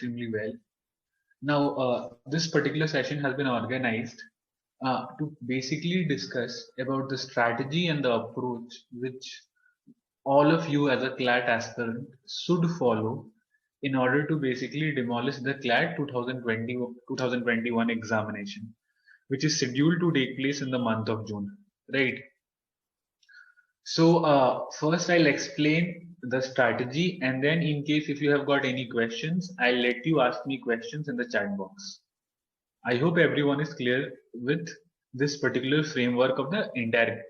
extremely well. Now, this particular session has been organized to basically discuss about the strategy and the approach which all of you as a CLAT aspirant should follow in order to basically demolish the CLAT 2021 examination, which is scheduled to take place in the month of June, right? So first I'll explain the strategy, and then in case if you have got any questions, I'll let you ask me questions in the chat box. I hope everyone is clear with this particular framework of the entire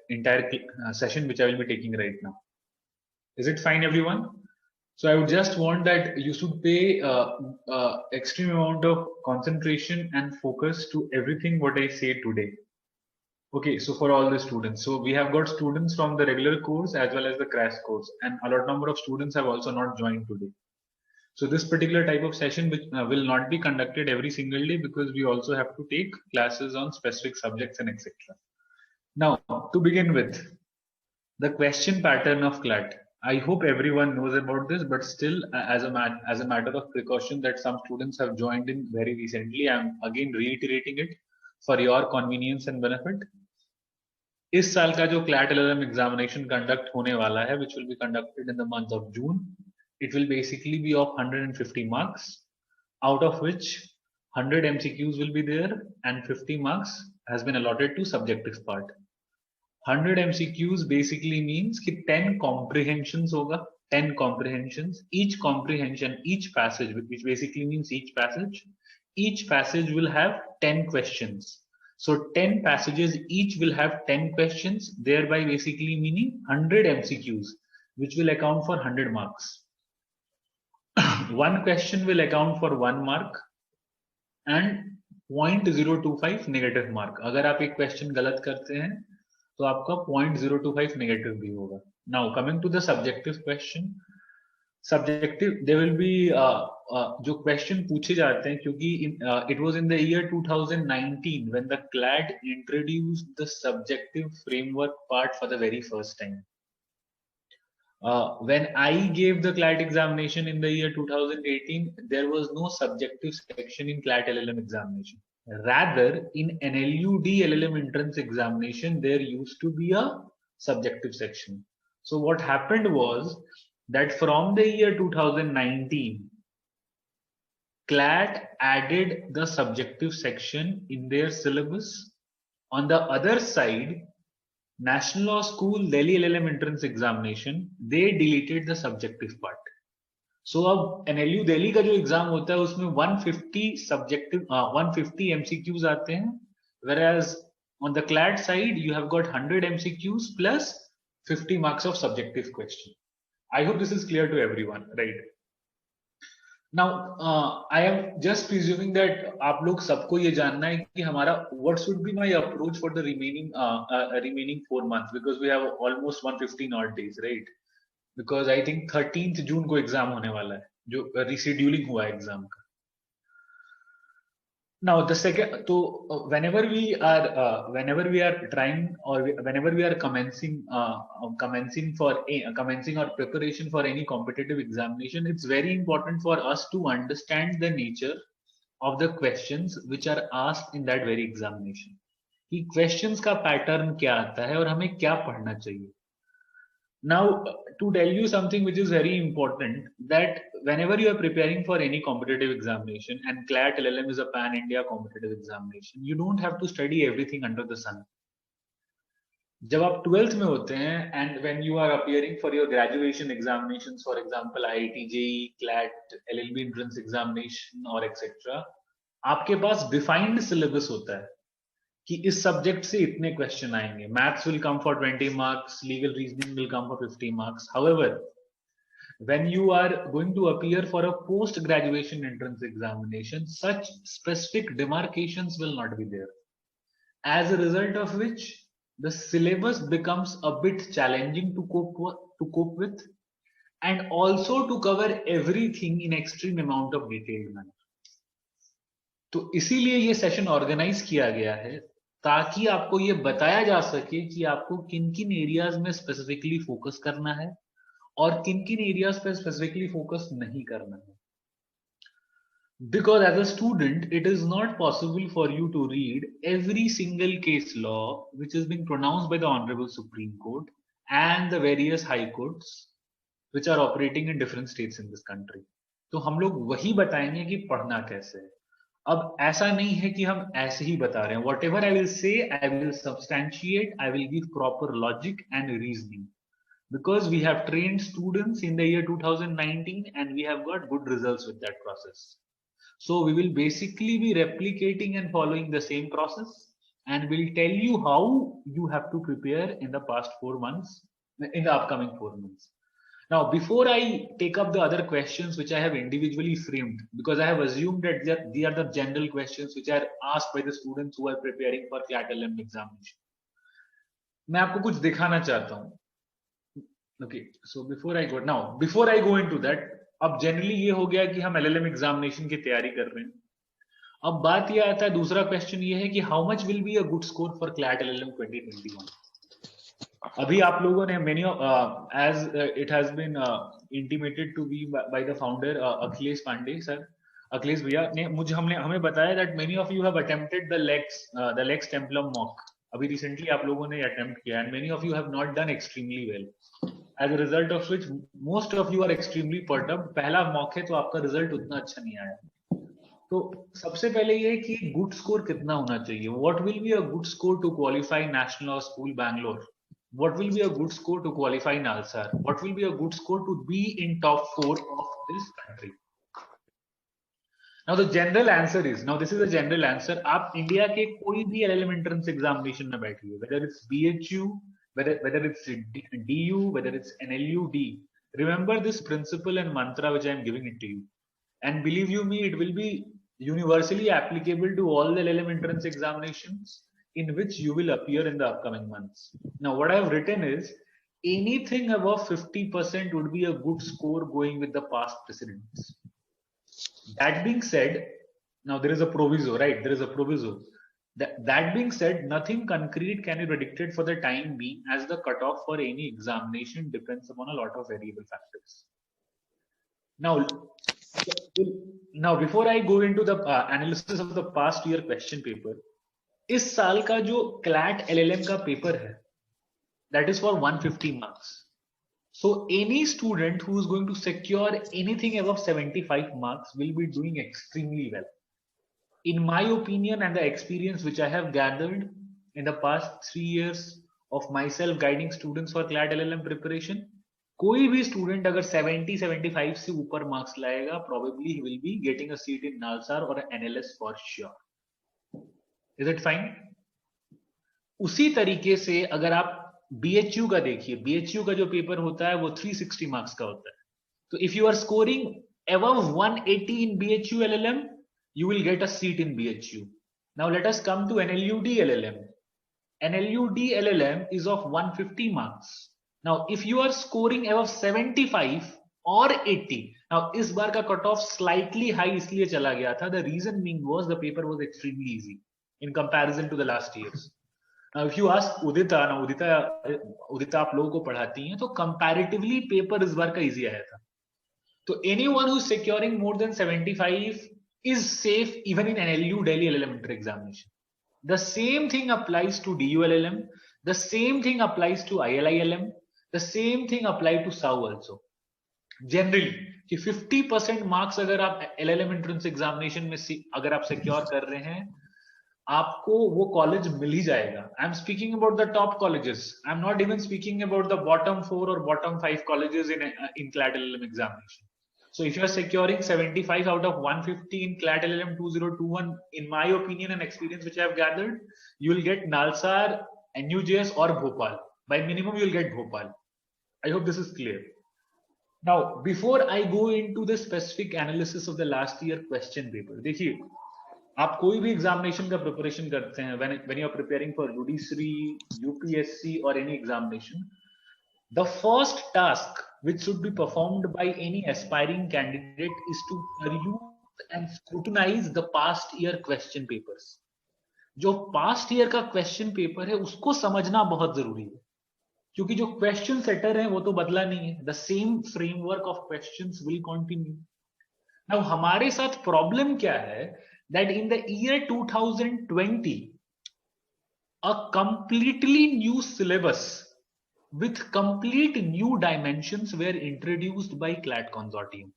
session which I will be taking right now. Is it fine, everyone? So I would just want that you should pay extreme amount of concentration and focus to everything what I say today. Okay, so for all the students, so we have got students from the regular course as well as the crash course, and a lot number of students have also not joined today. So this particular type of session which will not be conducted every single day, because we also have to take classes on specific subjects and etc. Now, to begin with, the question pattern of CLAT. I hope everyone knows about this, but still, as a matter of precaution that some students have joined in very recently, I'm again reiterating it for your convenience and benefit. इस साल का जो CLAT LLM examination conduct होने वाला है, which will be conducted in the month of June, it will basically be of 150 marks, out of which 100 MCQs will be there and 50 marks has been allotted to subjective part. 100 MCQs basically means कि 10 comprehensions होगा, 10 comprehensions, each comprehension, each passage, which basically means each passage will have 10 questions. So 10 passages each will have 10 questions, thereby basically meaning 100 MCQs, which will account for 100 marks. One question will account for 1 mark and 0.025 negative mark. अगर आप एक question गलत करते हैं तो आपका 0.025 negative भी होगा. Now coming to the subjective question, subjective there will be जो question पूछे जाते हैं, क्योंकि it was in the year 2019 when the CLAT introduced the subjective framework part for the very first time. When I gave the CLAT examination in the year 2018, there was no subjective section in CLAT LLM examination. Rather, in NLU D LLM entrance examination, there used to be a subjective section. So what happened was that from the year 2019, CLAT added the subjective section in their syllabus. On the other side, National Law School Delhi LLM entrance examination, they deleted the subjective part. So अब NLU Delhi का जो exam होता है उसमें 150 MCQs आते हैं, whereas on the CLAT side you have got 100 MCQs plus 50 marks of subjective question. I hope this is clear to everyone, right? Now I am just presuming that आप लोग सबको ये जानना है कि हमारा what should be my approach for the remaining 4 months, because we have almost 115 odd days, right? Because I think 13th June को exam होने वाला है, जो rescheduling हुआ है एग्जाम का. Now the second, so whenever we are trying or whenever we are commencing or preparation for any competitive examination, it's very important for us to understand the nature of the questions which are asked in that very examination. कि questions का pattern क्या आता है और हमें क्या पढ़ना चाहिए. Now, to tell you something which is very important, that whenever you are preparing for any competitive examination, and CLAT LLM is a pan-India competitive examination, you don't have to study everything under the sun. जब आप 12th में होते हैं, and when you are appearing for your graduation examinations, for example, IIT JEE, CLAT, LLB entrance examination or etc., आपके पास defined syllabus होता है कि इस सब्जेक्ट से इतने क्वेश्चन आएंगे. Maths will come for 20 marks, legal reasoning will come for 50 marks. However, when you are going to appear for a post graduation entrance examination, such specific demarcations will not be there, as a result of which the syllabus becomes a bit challenging to cope with, and also to cover everything in extreme amount of detailed manner. तो इसीलिए ये session organise किया गया है ताकि आपको ये बताया जा सके कि आपको किन किन एरियाज में स्पेसिफिकली फोकस करना है और किन किन एरियाज पे स्पेसिफिकली फोकस नहीं करना है. Because as a student, it is not possible for you to read every single case law which is being pronounced by the Honorable Supreme Court and the various high courts which are operating in different states in this country. तो हम लोग वही बताएंगे कि पढ़ना कैसे है. अब ऐसा नहीं है कि हम ऐसे ही बता रहे हैं. Whatever I will say, I will substantiate, I will give proper logic and reasoning. Because we have trained students in the year 2019 and we have got good results with that process. So we will basically be replicating and following the same process, and we'll tell you how you have to prepare in the past 4 months, in the upcoming 4 months. Now, before I take up the other questions which I have individually framed, because I have assumed that they are the general questions which are asked by the students who are preparing for CLAT LM examination. मैं आपको कुछ दिखाना चाहता हूँ. Okay, so before I go into that, अब generally ये हो गया कि हम LLM एग्जामिनेशन की तैयारी कर रहे हैं. अब बात ये आता है, दूसरा क्वेश्चन ये है कि how much will be a good score for CLAT LLM 2021. अभी आप लोगों ने many as it has been intimated to be by the founder Akhilesh Pandey sir, Akhilesh भैया ने हमें बताया that many of you have attempted the Lex Templum mock. अभी recently आप लोगों ने अटेम्प्ट किया and many of you have not done extremely well. As a result of which most of you are extremely perturbed. पहला मौके तो आपका result उतना अच्छा नहीं आया. तो सबसे पहले ये कि गुड स्कोर कितना होना चाहिए. What will be a good score to qualify national law school Bangalore. What will be a good score to qualify NALSAR. What will be a good score to be in top 4 of this country. Now the general answer is, now this is a general answer. आप India के कोई भी LLM entrance examination में बैठिए, whether it's BHU, whether it's DU, whether it's NLU, D. Remember this principle and mantra which I am giving it to you. And believe you me, it will be universally applicable to all the LLM entrance examinations in which you will appear in the upcoming months. Now what I have written is, anything above 50% would be a good score going with the past precedents. That being said, now there is a proviso, right? There is a proviso. That being said, nothing concrete can be predicted for the time being, as the cutoff for any examination depends upon a lot of variable factors. Now before I go into the analysis of the past year question paper, इस साल का जो CLAT LLM का paper है, that is for 150 marks. So any student who is going to secure anything above 75 marks will be doing extremely well. In my opinion and the experience which I have gathered in the past 3 years of myself guiding students for CLAT LLM preparation, कोई भी student अगर 70-75 से ऊपर marks लाएगा, probably he will be getting a seat in NALSAR or NLS for sure. Is it fine? उसी तरीके से अगर आप BHU का देखिए, BHU का जो पेपर होता है वो 360 मार्क्स का होता है. तो if you are scoring above 180 in BHU LLM, you will get a seat in BHU. Now let us come to NLUD LLM. NLUD LLM is of 150 marks. Now if you are scoring above 75 or 80, now इस बार का cut off slightly high इसलिए चला गया था. The reason being was the paper was extremely easy in comparison to the last years. Now, if you ask Udita, Udita आप लोगों को पढ़ाती हैं, तो comparatively पेपर इस बार का easy आया था. तो anyone who is securing more than 75 is safe even in NLU Delhi LLM examination. The same thing applies to DU LLM. The same thing applies to ILI LM. The same thing applies to SAU also. Generally, कि 50% marks अगर आप LLM entrance examination में अगर आप secure कर रहे हैं, आपको वो कॉलेज मिल ही जाएगा. I am speaking about the top colleges. I am not even speaking about the bottom 4 और bottom 5 colleges in CLAT LLM examination. So if you are securing 75 out of 150 in CLAT LLM 2021, in my opinion and experience which I have gathered, you will get NALSAR, NUJS or Bhopal. By minimum you will get Bhopal. I hope this is clear. Now before I go into the specific analysis of the last year question paper, देखिए आप कोई भी examination का preparation करते हैं, when you are preparing for judiciary, UPSC or any examination, the first task which should be performed by any aspiring candidate is to peruse and scrutinize the past year question papers. जो past year का question paper है उसको समझना बहुत जरूरी है, क्योंकि जो question setter है वो तो बदला नहीं है. The same framework of questions will continue. Now हमारे साथ प्रॉब्लम क्या है, that in the year 2020 a completely new syllabus with complete new dimensions were introduced by CLAT consortium.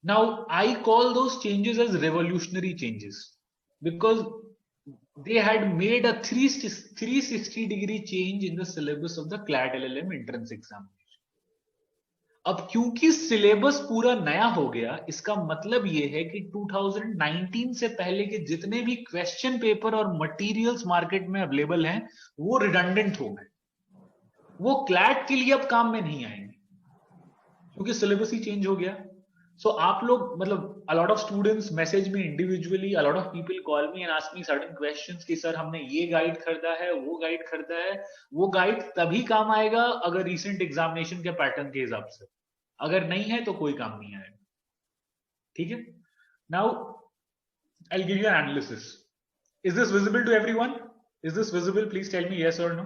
Now I call those changes as revolutionary changes because they had made a 360-degree change in the syllabus of the CLAT LLM entrance examination. अब क्योंकि syllabus पूरा नया हो गया, इसका मतलब ये है कि 2019 से पहले के जितने भी क्वेश्चन पेपर और मटेरियल्स मार्केट में अवेलेबल हैं वो रिडंडेंट हो गए, वो क्लैट के लिए अब काम में नहीं आएंगे क्योंकि सिलेबस ही चेंज हो गया. सो आप लोग मतलब a lot of students message me individually, a lot of people call me and ask me certain questions कि सर हमने ये गाइड खरीदा है, वो गाइड खरीदा है. वो गाइड तभी काम आएगा अगर रिसेंट एग्जामिनेशन के पैटर्न के हिसाब से, अगर नहीं है तो कोई काम नहीं आएगा. ठीक है. Now I'll give you an analysis. Is this visible to everyone? Is this visible? Please tell me yes or no.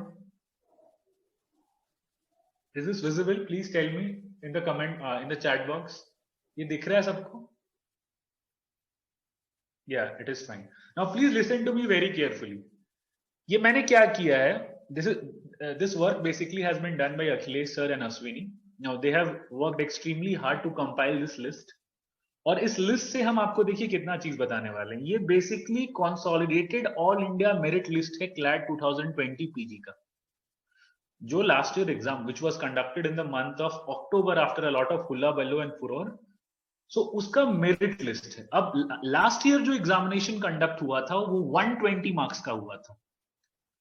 Is this visible? Please tell me in the comment in the chat box. ये दिख रहा है सबको? Yeah, it is fine. Now please listen to me very carefully. ये मैंने क्या किया है? This work basically has been done by Akhilesh sir and Aswini. Now they have worked extremely hard to compile this list. और इस list से हम आपको देखिए कितना चीज बताने वाले हैं. ये basically consolidated all India merit list है क्लैट 2020 पीजी का, जो last year exam which was conducted in the month of October after a lot of hullabaloo and furore. So उसका मेरिट लिस्ट है. अब लास्ट ईयर जो examination conduct हुआ था वो 120 मार्क्स का हुआ था.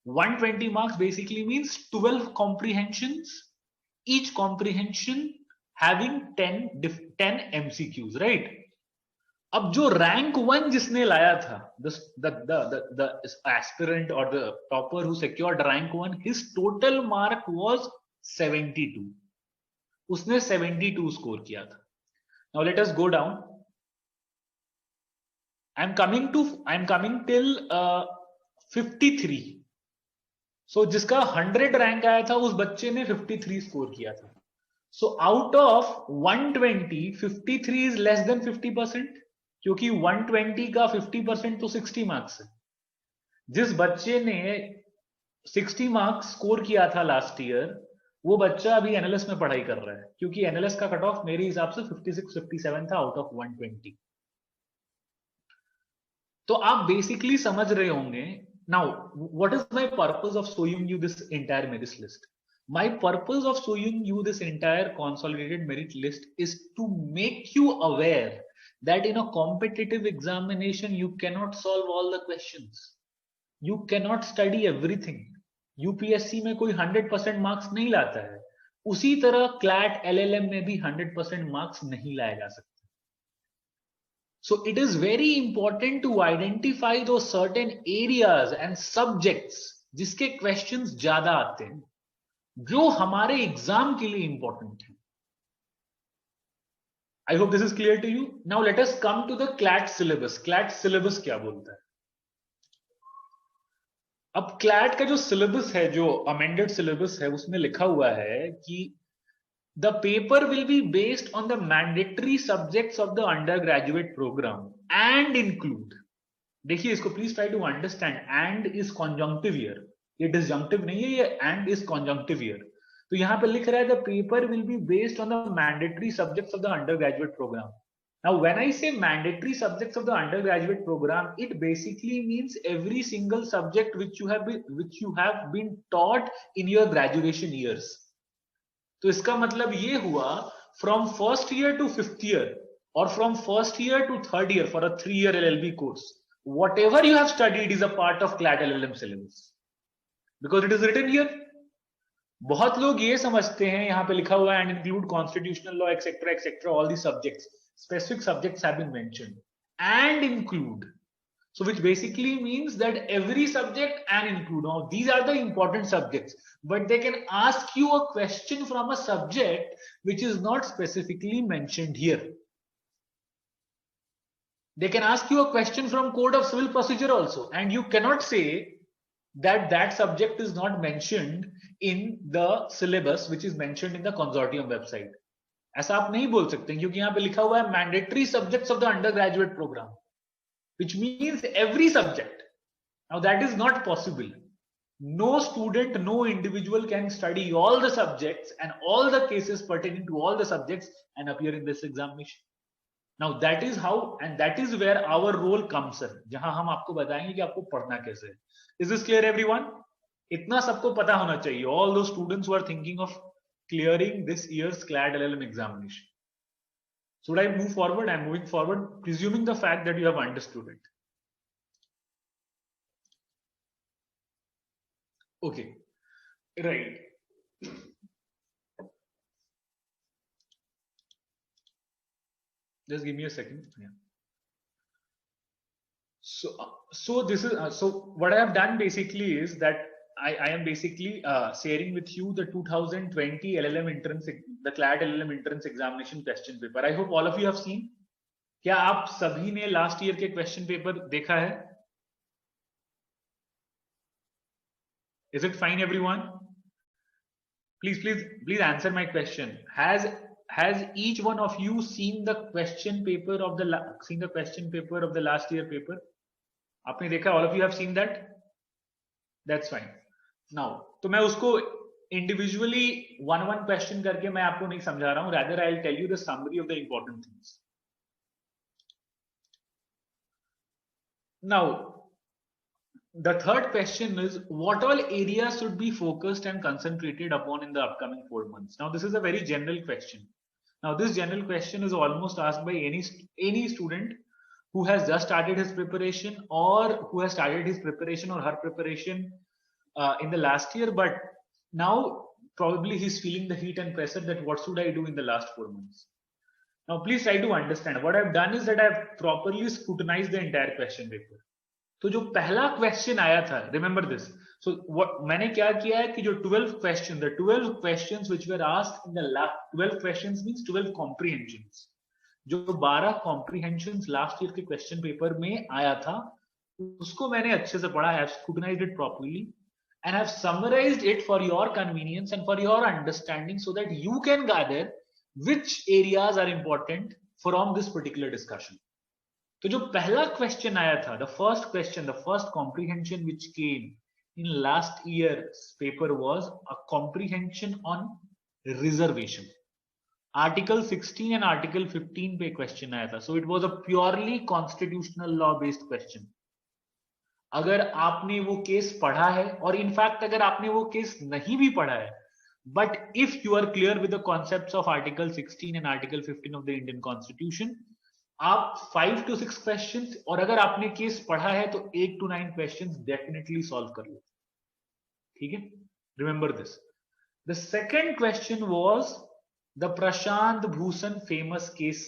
120 marks basically means 12 comprehensions, each comprehension having 10 MCQs, right? अब जो रैंक 1 जिसने लाया था, the aspirant or the topper who secured rank 1, his total mark was 72. उसने 72 स्कोर किया था. Now let us go down. I'm coming till 53. So जिसका 100 rank आया था उस बच्चे ने 53 स्कोर किया था. So out of 120, 53 is less than 50%, क्योंकि 120 का 50% तो 60 मार्क्स है. जिस बच्चे ने 60 मार्क्स स्कोर किया था लास्ट ईयर, वो बच्चा अभी एनएलएस में पढ़ाई कर रहा है, क्योंकि एनएलएस का कट ऑफ मेरे हिसाब से 56-57 था आउट ऑफ 120. तो आप बेसिकली समझ रहे होंगे. Now what is my purpose of showing you this entire merit list? My purpose of showing you this entire consolidated merit list is to make you aware that in a competitive examination you cannot solve all the questions, you cannot study everything. UPSC में कोई 100% marks नहीं लाता है, उसी तरह CLAT LLM में भी 100% marks नहीं लाया जा सकता. So it is very important to identify those certain areas and subjects जिसके questions ज्यादा आते हैं, जो हमारे एग्जाम के लिए इंपॉर्टेंट है. I hope this is clear to you. Now let us come to the CLAT syllabus. CLAT syllabus क्या बोलता है? अब क्लैट का जो सिलेबस है, जो अमेंडेड सिलेबस है, उसमें लिखा हुआ है कि the paper will be based on the mandatory subjects of the undergraduate program and include. देखिए इसको please try to understand. And is conjunctive here, ये डिसजंक्टिव नहीं है, ये एंड इज कॉन्जंक्टिव हियर. तो यहां पे लिख रहा है the paper will be based on the mandatory subjects of the undergraduate program. Now when I say mandatory subjects of the undergraduate program, it basically means every single subject which you have been taught in your graduation years. तो इसका मतलब ये हुआ from first year to fifth year और from first year to third year for a 3-year LLB course, whatever you have studied is a part of CLAT LLM syllabus because it is written here. बहुत लोग ये समझते हैं यहाँ पे लिखा हुआ है and include constitutional law etc all these subjects, specific subjects have been mentioned and include, so which basically means that every subject and include. Now these are the important subjects, but they can ask you a question from a subject which is not specifically mentioned here. They can ask you a question from Code of Civil Procedure also, and you cannot say that that subject is not mentioned in the syllabus which is mentioned in the consortium website. ऐसा आप नहीं बोल सकते क्योंकि यहाँ पे लिखा हुआ है mandatory subjects of the undergraduate programme, which means every subject. Now that is not possible. No student, no individual can study all the subjects and all the cases pertaining to all the subjects and appear in this examination. Now that is how, and that is where our role comes in, जहां हम आपको बताएंगे कि आपको पढ़ना कैसे है. Is this clear, everyone? इतना सबको पता होना चाहिए. All those students who are thinking of clearing this year's CLAT LLM examination. Should I move forward? I'm moving forward, presuming the fact that you have understood it. Okay, right. Just give me a second. Yeah. So this is so what I have done basically is that I am basically sharing with you the 2020 LLM entrance, the CLAT LLM entrance examination question paper. I hope all of you have seen. क्या आप सभी ने last year के question paper देखा है? Is it fine, everyone? Please answer my question. Has each one of you seen the question paper of the last year paper? आपने देखा? All of you have seen that? That's fine. Now, तो मैं उसको individually one question करके मैं आपको नहीं समझा रहा हूँ. Rather, I'll tell you the summary of the important things. Now, the third question is what all areas should be focused and concentrated upon in the upcoming 4 months? Now, this is a very general question. Now, this general question is almost asked by any student who has just started his preparation or who has started his preparation or her preparation in the last year, but now probably he's feeling the heat and pressure that what should I do in the last 4 months? Now, please try to understand. What I've done is that I've properly scrutinized the entire question paper. तो जो पहला question आया था, remember this, so what मैंने क्या किया है कि जो 12 question, the 12 questions which were asked in the last 12 questions means 12 comprehensions, जो 12 कॉम्प्रिहेंशंस लास्ट ईयर के क्वेश्चन पेपर में आया था उसको मैंने अच्छे से पढ़ा, I have scrutinized it properly and have summarized it for your convenience and for your understanding so that you can gather which areas are important from this particular discussion. तो जो पहला क्वेश्चन आया था, the first question, the first comprehension which came in last year's paper was a comprehension on reservation. Article 16 and Article 15 पे question आया था. So it was a purely constitutional law based question. अगर आपने वो case पढ़ा है और in fact अगर आपने वो केस नहीं भी पढ़ा है, but if you are clear with the concepts of article 16 and article 15 of the Indian constitution, आप 5 to 6 क्वेश्चंस, और अगर आपने केस पढ़ा है तो 8 to 9 क्वेश्चंस डेफिनेटली सॉल्व कर लो. ठीक है, remember this. The second question was the Prashant Bhushan famous case.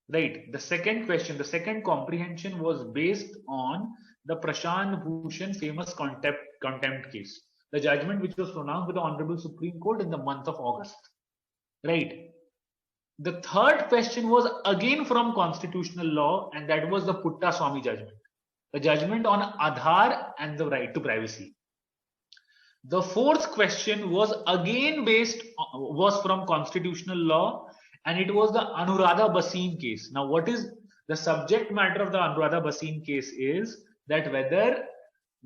Right, the second question, the second comprehension was based on the Prashant Bhushan famous contempt case, the judgment which was pronounced by the Honorable Supreme Court in the month of August. Right. The third question was again from constitutional law, and that was the Putta Swamy judgment, the judgment on Aadhaar and the right to privacy. The fourth question was again was from constitutional law, and it was the Anuradha Bhasin case. Now, what is the subject matter of the Anuradha Bhasin case is that whether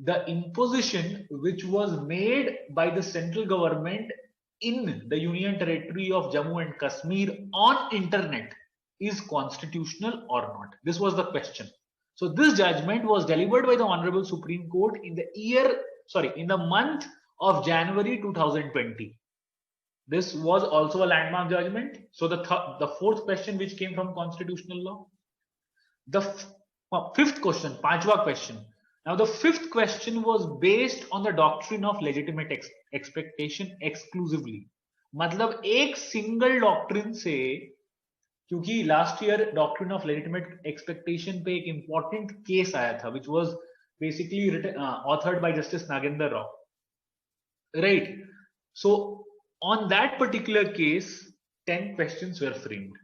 the imposition which was made by the central government in the Union Territory of Jammu and Kashmir on internet is constitutional or not. This was the question. So this judgment was delivered by the Honorable Supreme Court in the month of January 2020. This was also a landmark judgment. So the fourth question which came from constitutional law. The fifth question, पांचवा question. Now the fifth question was based on the doctrine of legitimate expectation exclusively. मतलब एक single doctrine से, क्योंकि last year doctrine of legitimate expectation पे एक important case आया था, which was basically authored by Justice Nagendra Rao. Right. So on that particular case, 10 questions were framed.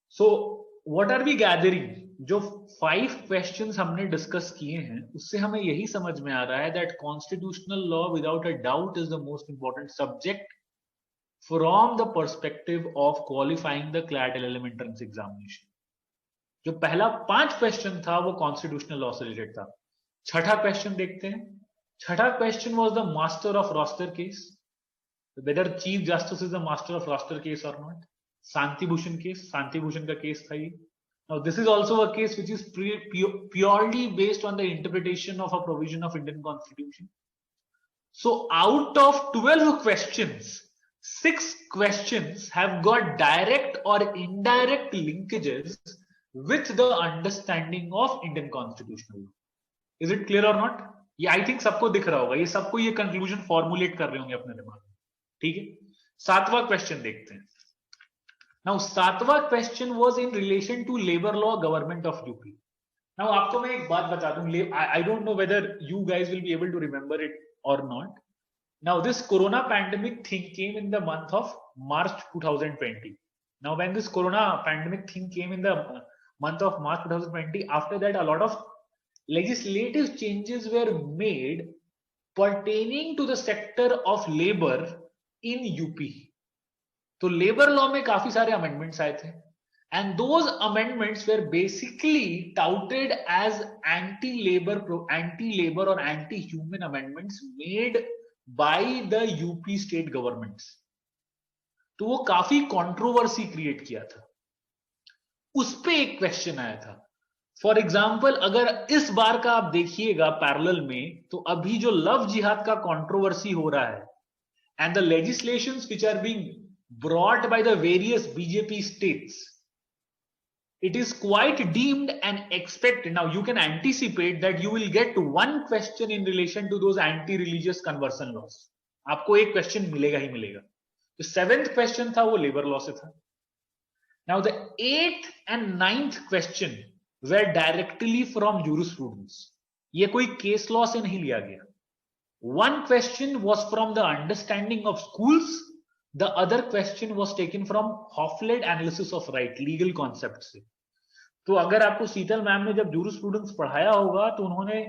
So what are we gathering? जो 5 questions हमने discuss किए हैं, उससे हमें यही समझ में आ रहा है that constitutional law without a doubt is the most important subject from the perspective of qualifying the CLAT LLM entrance examination. जो पहला 5 क्वेश्चन था वो कॉन्स्टिट्यूशनल लॉ से रिलेटेड था. छठा क्वेश्चन देखते हैं. छठा question was the master of roster case. whether chief justice is the master of roster case or not. Santi Bhushan case, Santi Bhushan ka case tha ye. Now this is also a case which is purely based on the interpretation of a provision of Indian Constitution. So out of 12 questions, 6 questions have got direct or indirect linkages with the understanding of Indian constitutional law. Is it clear or not? ये I think सबको दिख रहा होगा. ये सबको ये conclusion formulate कर रहे होंगे अपने दिमाग में. ठीक है. सातवां क्वेश्चन देखते हैं. नाउ सातवां question was in relation to labour law government of UP. Now आपको मैं एक बात बता दूं. I don't know whether you guys will be able to remember it और not. Now this corona pandemic thing came in the month of March 2020. Now when this corona pandemic thing came in the month of March 2020, after that a lot of legislative changes were made pertaining to the sector of labor in UP. तो labour law में काफी सारे amendments आए थे and those amendments were basically touted as anti labour और anti human amendments made by the UP state governments. तो वो काफी कंट्रोवर्सी क्रिएट किया था. उस पे एक क्वेश्चन आया था. फॉर एग्जाम्पल अगर इस बार का आप देखिएगा पैरेलल में, तो अभी जो लव जिहाद का कंट्रोवर्सी हो रहा है and the legislations which are being brought by the various BJP states, it is quite deemed and expected. Now you can anticipate that you will get one question in relation to those anti-religious conversion laws. आपको एक question मिलेगा ही मिलेगा. तो 7th question था वो labour law से था. Now the 8th and 9th question were directly from jurisprudence. ये कोई केस लॉ से नहीं लिया गया. One question was from the understanding of schools. The other question was taken from Hoffled analysis of right, legal concepts से. तो अगर आपको शीतल मैम ने जब जूरिस्प्रूडेंस पढ़ाया होगा तो उन्होंने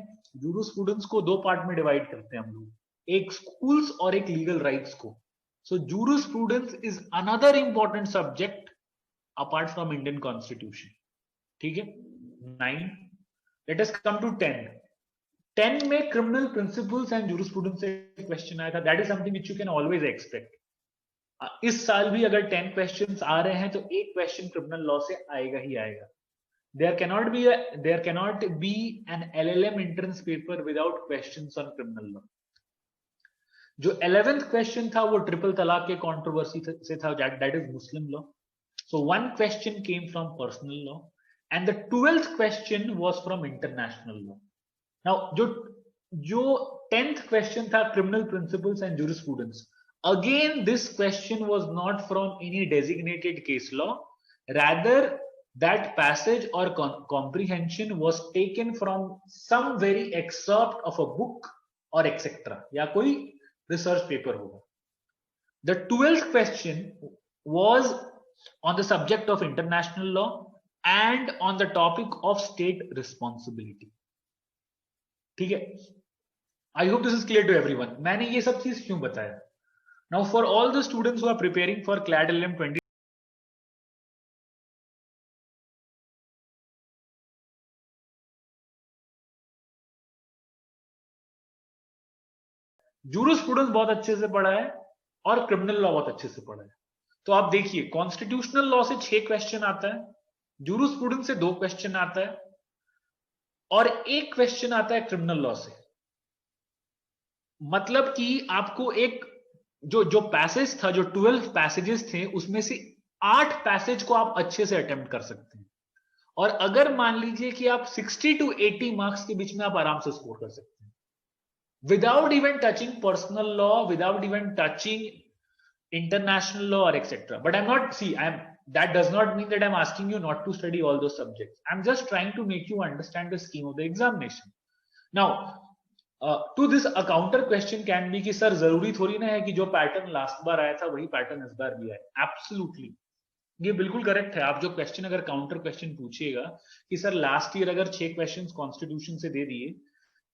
जूरिस्प्रूडेंस को 2 पार्ट में डिवाइड करते हैं हम लोग, एक स्कूल्स और एक लीगल राइट्स को. So jurisprudence is another important subject apart from Indian constitution. ठीक है. 9. Late us come to 10. 10 में क्रिमिनल प्रिंसिपल्स एंड जूरिस्प्रूडेंस से क्वेश्चन आया था. That is something which you can always expect. इस साल भी अगर 10 क्वेश्चंस आ रहे हैं तो एक क्वेश्चन क्रिमिनल लॉ से आएगा ही आएगा. there cannot be an LLM entrance paper without questions on criminal law. जो 11th क्वेश्चन था वो ट्रिपल तलाक के कंट्रोवर्सी से था, that is Muslim law. So one question came from personal law and the 12th question was from international law. Now जो 10th question था criminal principles and jurisprudence, again this question was not from any designated case law, rather that passage or comprehension was taken from some very excerpt of a book or etc. या कोई research paper होगा. The 12th question was on the subject of international law and on the topic of state responsibility. ठीक है. I hope this is clear to everyone. मैंने ये सब चीज क्यों बताया? Now for all the students who are preparing for CLAT LLM 20, jurisprudence बहुत अच्छे से पढ़ा है और क्रिमिनल लॉ बहुत अच्छे से पढ़ा है. तो आप देखिए कॉन्स्टिट्यूशनल लॉ से 6 क्वेश्चन आता है, जूरिस्प्रूडेंस से 2 क्वेश्चन आता है और 1 क्वेश्चन आता है क्रिमिनल लॉ से. मतलब कि आपको एक जो पैसेज था, जो 12 पैसेजेस थे, उसमें से 8 पैसेज को आप अच्छे से अटेम्प्ट कर सकते हैं. और अगर मान लीजिए कि आप 60 to 80 मार्क्स के बीच में आप आराम से स्कोर कर सकते हैं without even touching personal law, without even touching international law or etc. But that does not mean that I'm asking you not to study all those subjects. I'm just trying to make you understand the scheme of the examination. Now to this a counter question can be कि sir जरूरी थोड़ी ना है कि जो pattern last बार आया था वही पैटर्न इस बार भी आए. एब्सोल्युटली ये बिल्कुल करेक्ट है. आप जो क्वेश्चन अगर काउंटर क्वेश्चन पूछिएगा कि सर लास्ट ईयर अगर 6 क्वेश्चंस कॉन्स्टिट्यूशन से दे दिए,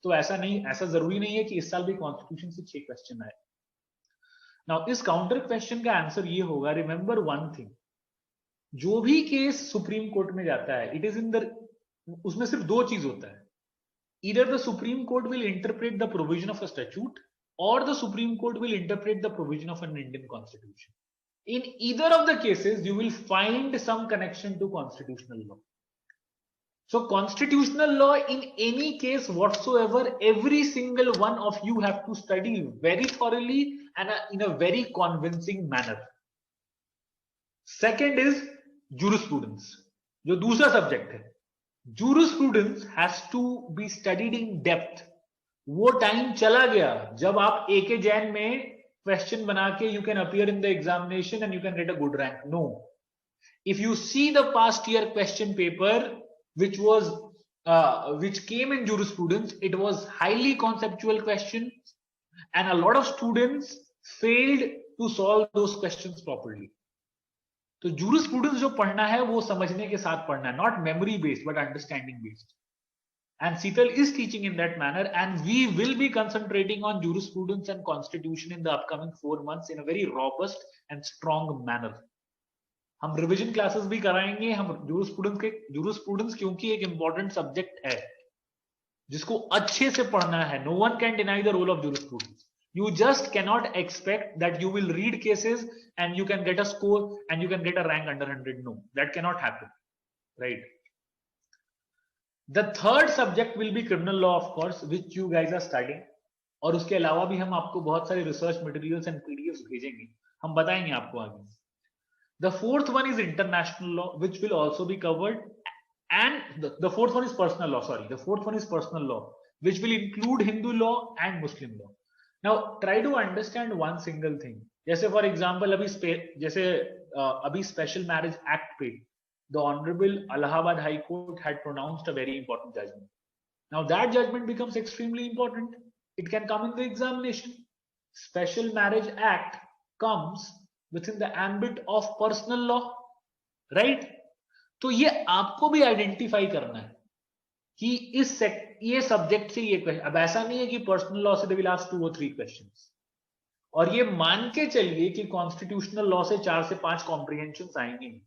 तो ऐसा जरूरी नहीं है कि इस साल भी कॉन्स्टिट्यूशन से 6 क्वेश्चन आए. नाउ इस काउंटर क्वेश्चन का आंसर ये होगा, रिमेंबर वन थिंग, जो भी केस सुप्रीम कोर्ट में जाता है, इट इज इन द, उसमें सिर्फ दो चीज होता है, either the Supreme Court will interpret the provision of a statute or the Supreme Court will interpret the provision of an Indian constitution. In either of the cases, you will find some connection to constitutional law. So constitutional law, in any case whatsoever, every single one of you have to study very thoroughly and in a very convincing manner. Second is jurisprudence, जो दूसरा subject है. Jurisprudence has to be studied in depth. वो time चला गया जब आप एके जैन में question बना के you can appear in the examination and you can get a good rank. No. If you see the past year question paper which came in jurisprudence, it was highly conceptual question and a lot of students failed to solve those questions properly. तो jurisprudence जो पढ़ना है वो समझने के साथ पढ़ना है, not memory based but understanding based. And Sital is teaching in that manner, and we will be concentrating on jurisprudence and constitution in the upcoming 4 months in a very robust and strong manner. हम revision classes भी कराएंगे, हम jurisprudence क्योंकि एक important subject है जिसको अच्छे से पढ़ना है. No one can deny the role of jurisprudence. You just cannot expect that you will read cases and you can get a score and you can get a rank under 100. No, that cannot happen, right? The third subject will be criminal law, of course, which you guys are studying. और उसके अलावा भी हम आपको बहुत सारे research materials and PDFs भेजेंगे, हम बताएंगे आपको आगे. The fourth one is international law, which will also be covered, and the fourth one is personal law. Sorry, the fourth one is personal law, which will include Hindu law and Muslim law. Now try to understand one single thing. जैसे for example अभी special marriage act पे the Honorable Allahabad High Court had pronounced a very important judgment. Now that judgment becomes extremely important. It can come in the examination. Special Marriage Act comes within the ambit of personal law, right? तो ये आपको भी identify करना है कि ये subject से ये क्वेश्चन. अब ऐसा नहीं है कि पर्सनल लॉ से they will ask 2 or 3 questions, और ये मान के चलिए कि कॉन्स्टिट्यूशनल लॉ से 4 से 5 कॉम्प्रिहेंशंस आएंगे.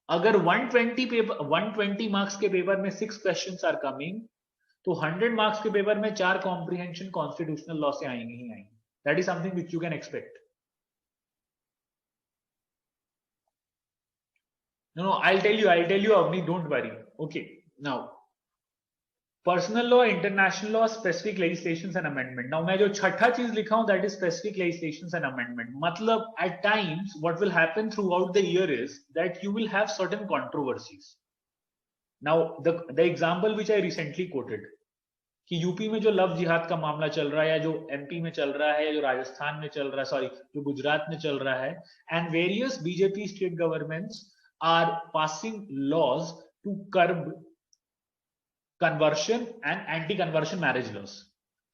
अगर 120 मार्क्स के पेपर में 6 क्वेश्चंस आर कमिंग, तो 100 मार्क्स के पेपर में 4 कॉम्प्रिहेंशन कॉन्स्टिट्यूशनल लॉ से आएंगे ही आएंगे. That is something which you can expect. No, I'll tell you, Avni, don't worry. Okay, now personal law, international law, specific legislations and amendment. Now मैं जो छठा चीज लिखा हूं that is specific legislations and amendment. मतलब at times what will happen throughout the year is that you will have certain controversies. Now the example which I recently quoted कि UP में जो लव जिहाद का मामला चल रहा है, या जो एमपी में चल रहा है, या जो राजस्थान में चल रहा है, सॉरी जो गुजरात में चल रहा है, and various BJP state governments are passing laws to curb conversion and anti conversion marriage laws.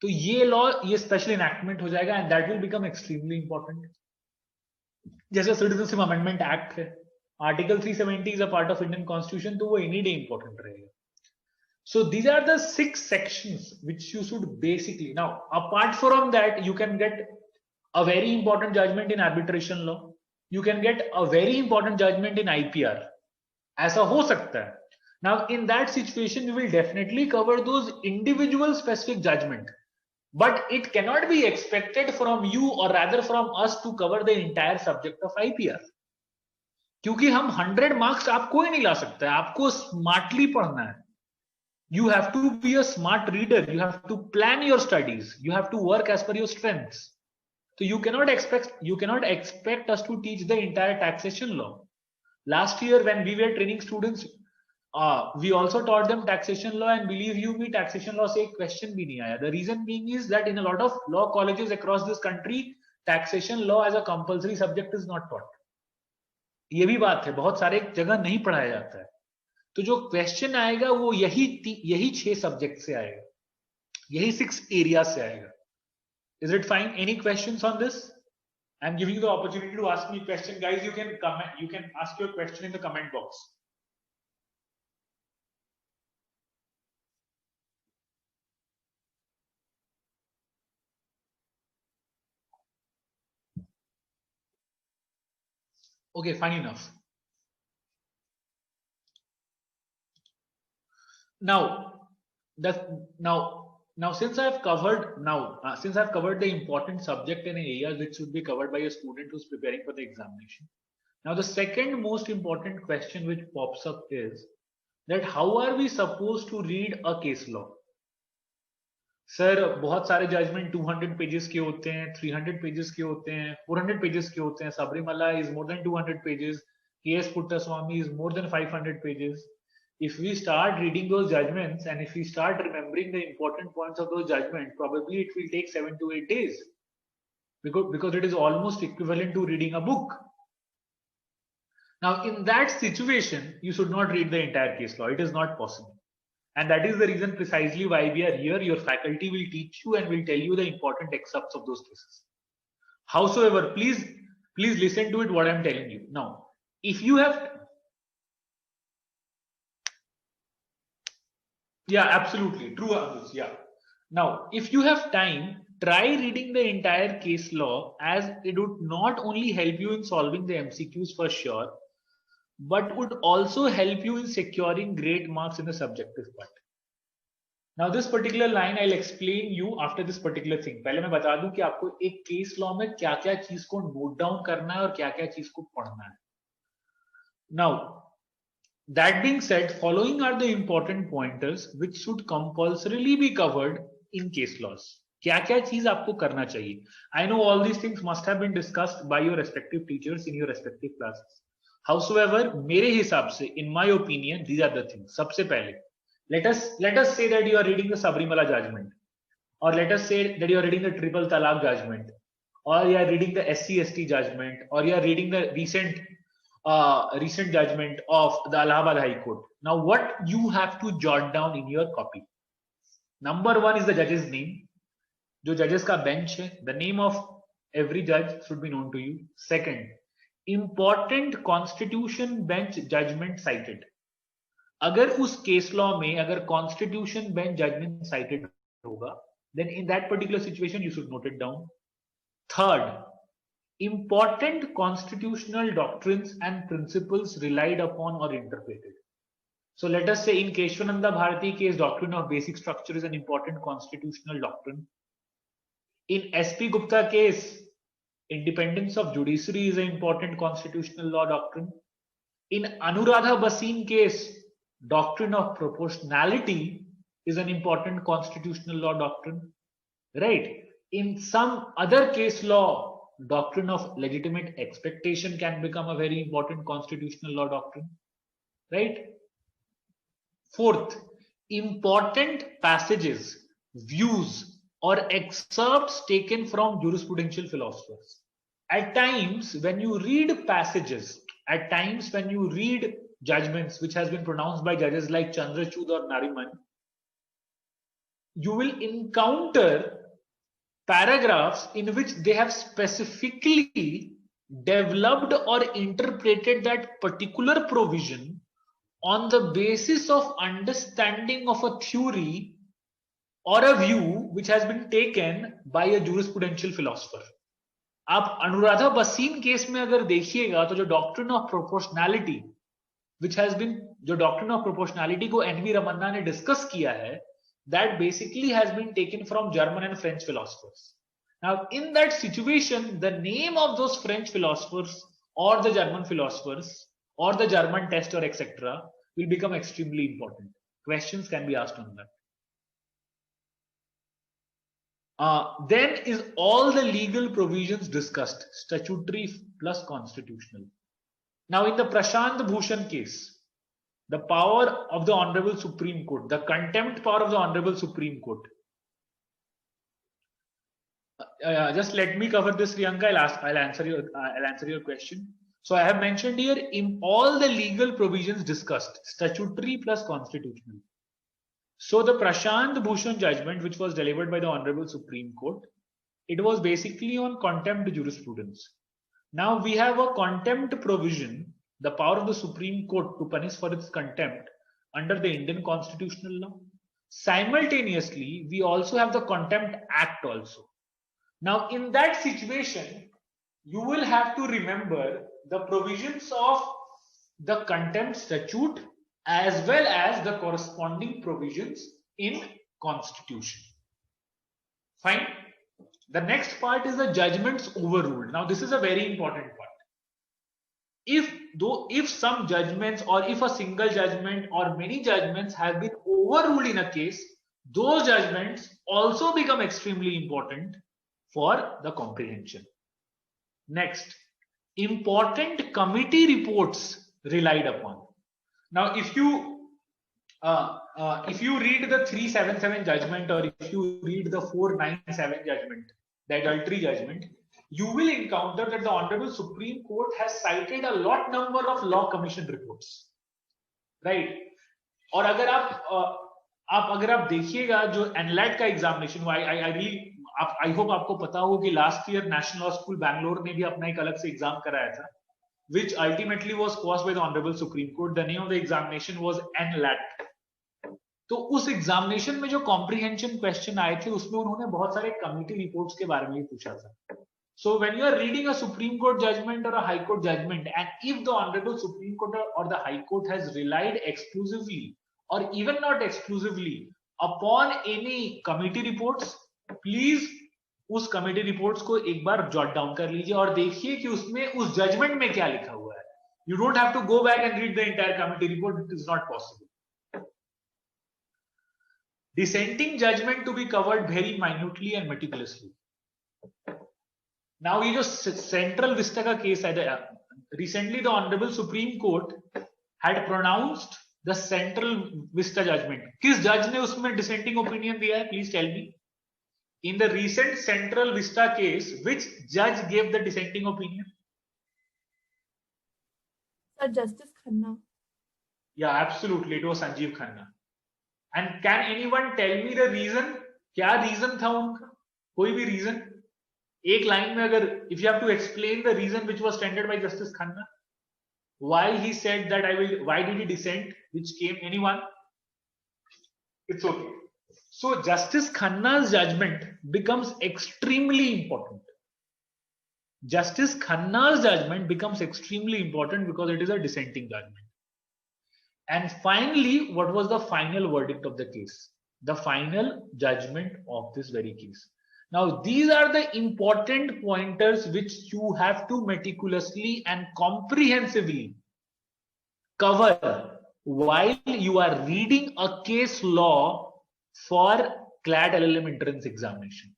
तो ये लॉ, ये स्पेशल इनैक्टमेंट हो जाएगा and that will become extremely important. जैसे सिटीजनशिप अमेंडमेंट एक्ट है, article 370 is a part of Indian constitution, तो वो any day important रहेगा. So these are the 6 sections which you should basically. Now apart from that, you can get a very important judgment in arbitration law, you can get a very important judgment in IPR. ऐसा हो सकता है. Now in that situation we will definitely cover those individual specific judgment, but it cannot be expected from you, or rather from us, to cover the entire subject of IPR, क्योंकि हम 100 marks आपको ही नहीं ला सकते. आपको smartly पढ़ना है. You have to be a smart reader, you have to plan your studies, you have to work as per your strengths. So you cannot expect us to teach the entire taxation law. Last year when we were training students, we also taught them taxation law, and believe you me, taxation law से एक question भी नहीं आया. The reason being is that in a lot of law colleges across this country, taxation law as a compulsory subject is not taught. ये भी बात है, बहुत सारे जगह नहीं पढ़ाया जाता है. तो जो क्वेश्चन आएगा वो यही 6 सब्जेक्ट से आएगा, यही 6 एरिया से आएगा. Is it fine? Any questions on this? I am giving the opportunity to ask me question. Guys, you can ask your question in the comment box. Okay, fine enough. Now, since I've covered the important subject and areas which should be covered by a student who's preparing for the examination. Now, the second most important question which pops up is that how are we supposed to read a case law? Sir बहुत सारे judgement 200 pages के होते हैं, 300 pages के होते हैं, 400 pages के होते हैं. Sabarimala is more than 200 pages. K.S. Puttaswamy is more than 500 pages. If we start reading those judgments and if we start remembering the important points of those judgments, probably it will take 7 to 8 days because it is almost equivalent to reading a book. Now, in that situation, you should not read the entire case law. It is not possible. And that is the reason precisely why we are here. Your faculty will teach you and will tell you the important excerpts of those cases. Howsoever, please listen to it what I'm telling you. Now, if you have... Yeah, absolutely. True, Angus. Yeah. Now, if you have time, try reading the entire case law, as it would not only help you in solving the MCQs for sure, but would also help you in securing great marks in the subjective part. Now this particular line I'll explain you after this particular thing. पहले मैं बता दूं कि आपको एक case law में क्या-क्या चीज को नोट डाउन करना है और क्या-क्या चीज को पढ़ना है. Now, that being said, following are the important pointers which should compulsorily be covered in case laws. क्या-क्या चीज आपको करना चाहिए? I know all these things must have been discussed by your respective teachers in your respective classes. Howsoever, मेरे हिसाब से, in my opinion, these are the things. सबसे पहले, let us say that you are reading the Sabrimala judgment, or let us say that you are reading the triple talaq judgment, or you are reading the SC/ST judgment, or you are reading the recent judgment of the Allahabad High Court. Now, what you have to jot down in your copy? Number one is the judge's name. जो judges का bench है, the name of every judge should be known to you. Second, important constitution bench judgment cited. अगर उस case law में अगर constitution bench judgement cited होगा, then in that particular situation you should note it down. Third, important constitutional doctrines and principles relied upon or interpreted. So let us say in Keshwananda Bharati case, doctrine of basic structure is an important constitutional doctrine. In SP Gupta case, independence of judiciary is an important constitutional law doctrine. In Anuradha Bhasin case, doctrine of proportionality is an important constitutional law doctrine, right? In some other case law, doctrine of legitimate expectation can become a very important constitutional law doctrine, right? Fourth, important passages, views, or excerpts taken from jurisprudential philosophers. At times, when you read passages, at times when you read judgments which has been pronounced by judges like Chandrachud or Nariman, you will encounter paragraphs in which they have specifically developed or interpreted that particular provision on the basis of understanding of a theory or a view which has been taken by a jurisprudential philosopher. आप अनुराधा बसीन case में अगर देखिएगा तो जो doctrine of proportionality which has been, जो doctrine of proportionality को N V Ramana ने डिस्कस किया है, that basically has been taken from German and French philosophers. Now, in that situation, the name of those French philosophers or the German philosophers or the German test or etc. will become extremely important. Questions can be asked on that. Then is all the legal provisions discussed, statutory plus constitutional. Now, in the Prashant Bhushan case, the power of the Honorable Supreme Court, the contempt power of the Honorable Supreme Court. Just let me cover this, Priyanka. I'll answer your question. So I have mentioned here in all the legal provisions discussed, statutory plus constitutional. So the Prashant Bhushan judgment, which was delivered by the Honorable Supreme Court, it was basically on contempt jurisprudence. Now we have a contempt provision, the power of the Supreme Court to punish for its contempt under the Indian constitutional law. Simultaneously, we also have the Contempt Act also. Now, in that situation, you will have to remember the provisions of the contempt statute as well as the corresponding provisions in constitution. Fine. The next part is the judgments overruled. Now this is a very important part. If some judgments, or if a single judgment or many judgments have been overruled in a case, those judgments also become extremely important for the comprehension. Next, important committee reports relied upon. Now, if you read the 377 judgment, or if you read the 497 judgment, the adultery judgment, you will encounter that the Honorable Supreme Court has cited a lot number of law commission reports, right? और अगर आप देखिएगा जो एनलैट का examination, I hope आपको पता हो कि last year national law school Bangalore ने भी अपना एक अलग से एग्जाम कराया था, which ultimately was caused by the Honorable Supreme Court. The name of the examination was NLAT. तो उस एग्जामिनेशन में जो कॉम्प्रिहेंशन क्वेश्चन आए थे उसमें उन्होंने बहुत सारे कमिटी रिपोर्ट्स के बारे में पूछा था. So when you are reading a Supreme Court judgment or a High Court judgment, and if the Honorable Supreme Court or the High Court has relied exclusively or even not exclusively upon any committee reports, please उस committee reports को एक बार jot down कर लीजिए और देखिए कि उसमें उस जजमेंट में क्या लिखा हुआ है. You don't have to go back and read the entire committee report. It is not possible. Dissenting judgment to be covered very minutely and meticulously. Now ये जो सेंट्रल विस्टा का केस है, recently the Honorable Supreme Court had pronounced the central vista judgment. किस जज ने उसमें dissenting opinion दिया है? Please tell me. In the recent Central Vista case, which judge gave the dissenting opinion? Sir, Justice Khanna. Yeah, absolutely. It was Sanjeev Khanna. And can anyone tell me the reason? क्या reason था उनका? कोई भी reason? एक line में अगर, if you have to explain the reason which was tendered by Justice Khanna, why he said that why did he dissent? Which came, anyone? It's okay. So Justice Khanna's judgment becomes extremely important. Justice Khanna's judgment becomes extremely important because it is a dissenting judgment. And finally, what was the final verdict of the case? The final judgment of this very case. Now, these are the important pointers which you have to meticulously and comprehensively cover while you are reading a case law for CLAT LLM entrance examination.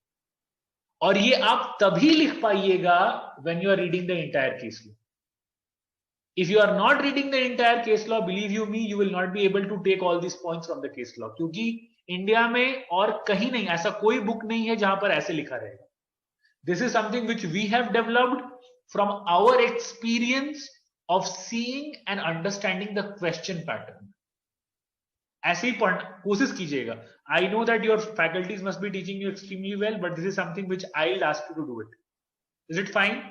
और ये आप तभी लिख पाइएगा when you are reading the entire case law. If you are not reading the entire case law, believe you me, you will not be able to take all these points from the case law. क्योंकि India में और कहीं नहीं, ऐसा कोई book नहीं है जहां पर ऐसे लिखा रहेगा. This is something which we have developed from our experience of seeing and understanding the question pattern. ऐसे ही कोशिश कीजिएगा. I know that your faculties must be teaching you extremely well, but this is something which I'll ask you to do it. Is it fine?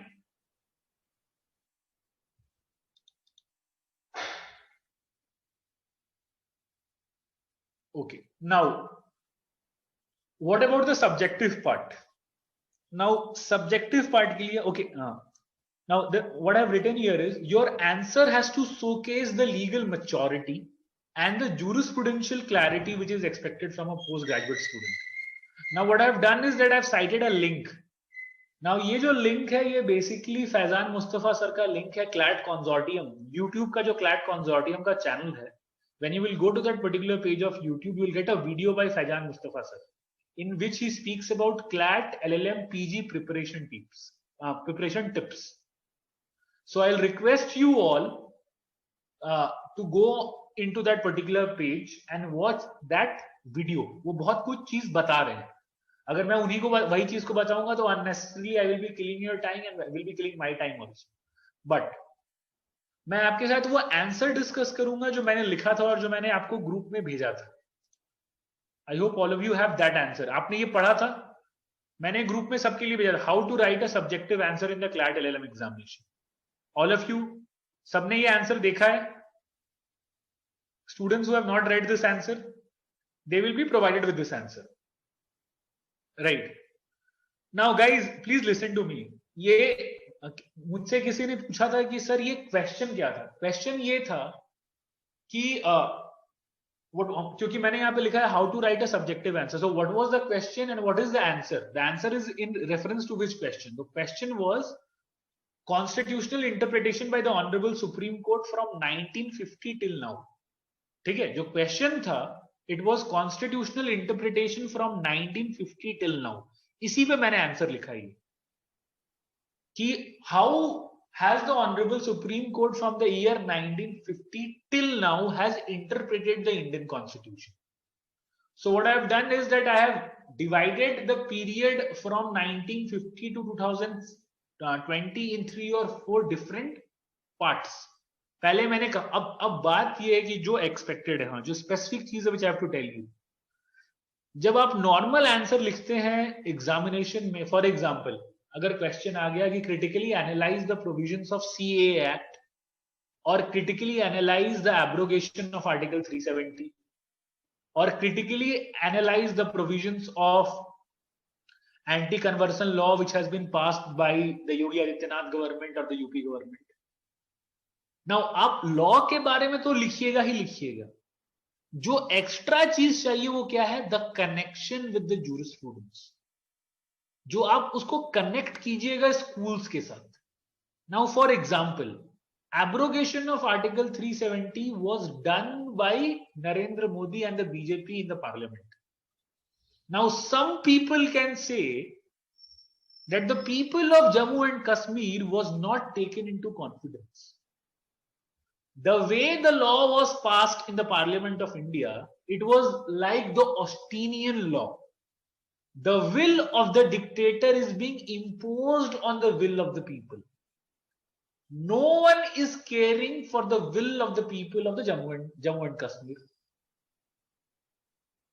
Okay. Now, what about the subjective part? Now, subjective part के लिए, okay. Now, what I've written here is your answer has to showcase the legal maturity and the jurisprudential clarity which is expected from a postgraduate student. Now what I've done is that I've cited a link. Now ये जो link है ये basically Faizan Mustafa sir का link है CLAT consortium. YouTube का जो CLAT consortium का channel है, when you will go to that particular page of YouTube, you will get a video by Faizan Mustafa sir in which he speaks about CLAT LLM PG preparation tips. So I'll request you all to go into that particular page and watch that video. वो बहुत कुछ चीज बता रहे हैं. अगर मैं उन्हीं को वही चीज को बताऊंगा तो unnecessarily I will be killing your time and will be killing my time also. But मैं आपके साथ वो आंसर डिस्कस करूंगा जो मैंने लिखा था और जो मैंने आपको ग्रुप में भेजा था. I hope all of you have that answer. आपने ये पढ़ा था, मैंने ग्रुप में सबके लिए भेजा था. How to write a subjective answer in the CLAT LLM examination. All of you, सबने ये आंसर देखा है? Students who have not read this answer, they will be provided with this answer. Right. Now guys, please listen to me. ये मुझसे किसी ने पूछा था कि सर ये क्वेश्चन क्या था। क्वेश्चन ये था कि क्योंकि मैंने यहाँ पे लिखा है how to write a subjective answer, so what was the question and what is the answer. The answer is in reference to which question. The question was constitutional interpretation by the honourable supreme court from 1950 till now. ठीक है, जो question था it was constitutional interpretation from 1950 till now. इसी पे मैंने answer लिखा है कि how has the Honorable Supreme Court from the year 1950 till now has interpreted the Indian Constitution. So what I have done is that I have divided the period from 1950 to 2020 in 3 or 4 different parts. पहले मैंने अब बात ये है कि जो expected है, हाँ, जो स्पेसिफिक चीज है which I have to tell you. जब आप नॉर्मल आंसर लिखते हैं एग्जामिनेशन में, फॉर एग्जांपल अगर क्वेश्चन आ गया कि critically analyse the provisions of CAA act और critically analyse the abrogation of article 370 और critically analyze the provisions of anti-conversion law which has been passed by the Yogi Adityanath government or the UP government. Now आप law के बारे में तो लिखिएगा ही लिखिएगा, जो एक्स्ट्रा चीज चाहिए वो क्या है? The connection with the jurisprudence, जो आप उसको कनेक्ट कीजिएगा स्कूल्स के साथ। Now for example, abrogation of Article 370 was done by Narendra Modi and the BJP in the parliament. Now, some people can say that the people of Jammu and Kashmir was not taken into confidence. The way the law was passed in the Parliament of India, it was like the Austinian law. The will of the dictator is being imposed on the will of the people. No one is caring for the will of the people of the Jammu and Kashmir.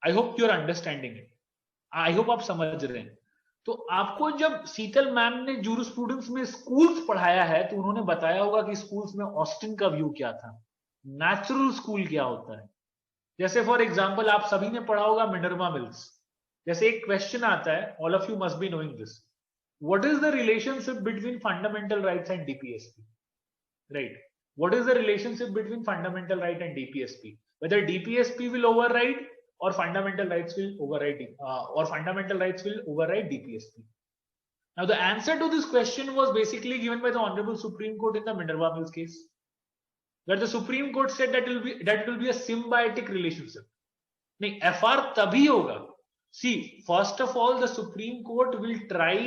I hope you are understanding it. I hope आप समझ रहे हैं। तो आपको जब शीतल ma'am ने jurisprudence में schools पढ़ाया है तो उन्होंने बताया होगा कि स्कूल्स में ऑस्टिन का व्यू क्या था, नेचुरल स्कूल क्या होता है। जैसे फॉर एग्जांपल आप सभी ने पढ़ा होगा मिनर्वा मिल्स। जैसे एक क्वेश्चन आता है, all of you must be knowing this, what is the relationship between fundamental rights and DPSP? Right. What is the relationship between fundamental right and DPSP? Whether DPSP will override or fundamental rights will override DPSP. Now, the answer to this question was basically given by the Honorable Supreme Court in the Minerva Mills case, where the Supreme Court said that it will be a symbiotic relationship. नहीं, FR तभी होगा. See, first of all, the Supreme Court will try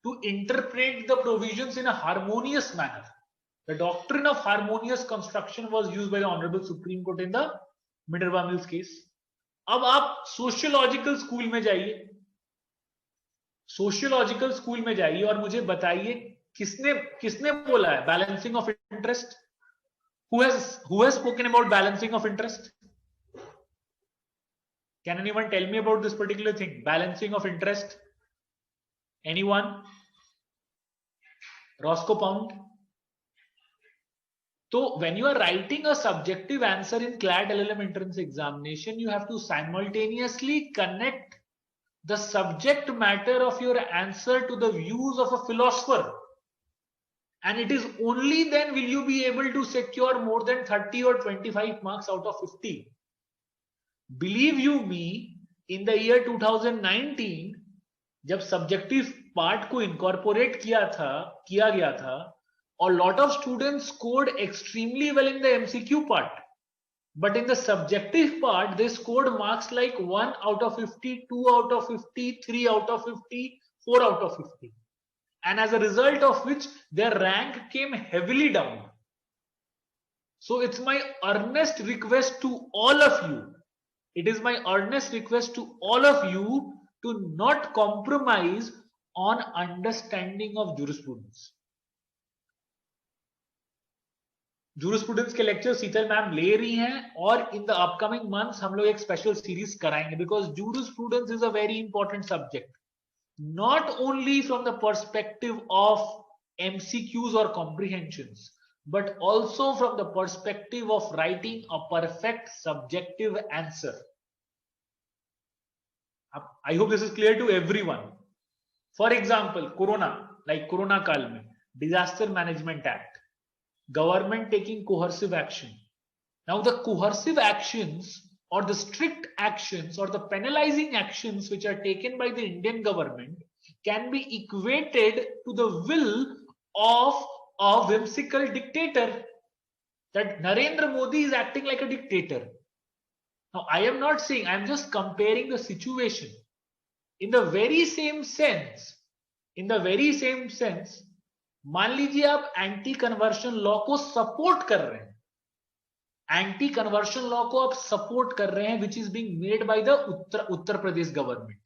to interpret the provisions in a harmonious manner. The doctrine of harmonious construction was used by the Honorable Supreme Court in the Minerva Mills case. अब आप sociological school में जाइए, sociological school में जाइए और मुझे बताइए किसने बोला है balancing of interest? Who has spoken about balancing of interest? Can anyone tell me about this particular thing, balancing of interest? Anyone? Roscoe Pound? So when you are writing a subjective answer in CLAT LLM entrance examination, you have to simultaneously connect the subject matter of your answer to the views of a philosopher. And it is only then will you be able to secure more than 30 or 25 marks out of 50. Believe you me, in the year 2019, जब subjective part को incorporate किया गया था, a lot of students scored extremely well in the MCQ part. But in the subjective part, they scored marks like 1 out of 50, 2 out of 50, 3 out of 50, 4 out of 50. And as a result of which, their rank came heavily down. So it's my earnest request to all of you. It is my earnest request to all of you to not compromise on understanding of jurisprudence. Jurisprudence के lecture शीतल ma'am ले रही हैं और in the upcoming months हम लोग एक special series कराएंगे, because jurisprudence is a very important subject, not only from the perspective of MCQs or comprehensions, but also from the perspective of writing a perfect subjective answer. I hope this is clear to everyone. For example, Corona. like corona काल में disaster management act, government taking coercive action. Now the coercive actions or the strict actions or the penalizing actions which are taken by the Indian government can be equated to the will of a whimsical dictator. That Narendra Modi is acting like a dictator. Now I am not saying, I am just comparing the situation. In the very same sense, मान लीजिए आप anti conversion law को support कर रहे हैं, anti conversion law को आप support कर रहे हैं, which is being made by the Uttar Pradesh government.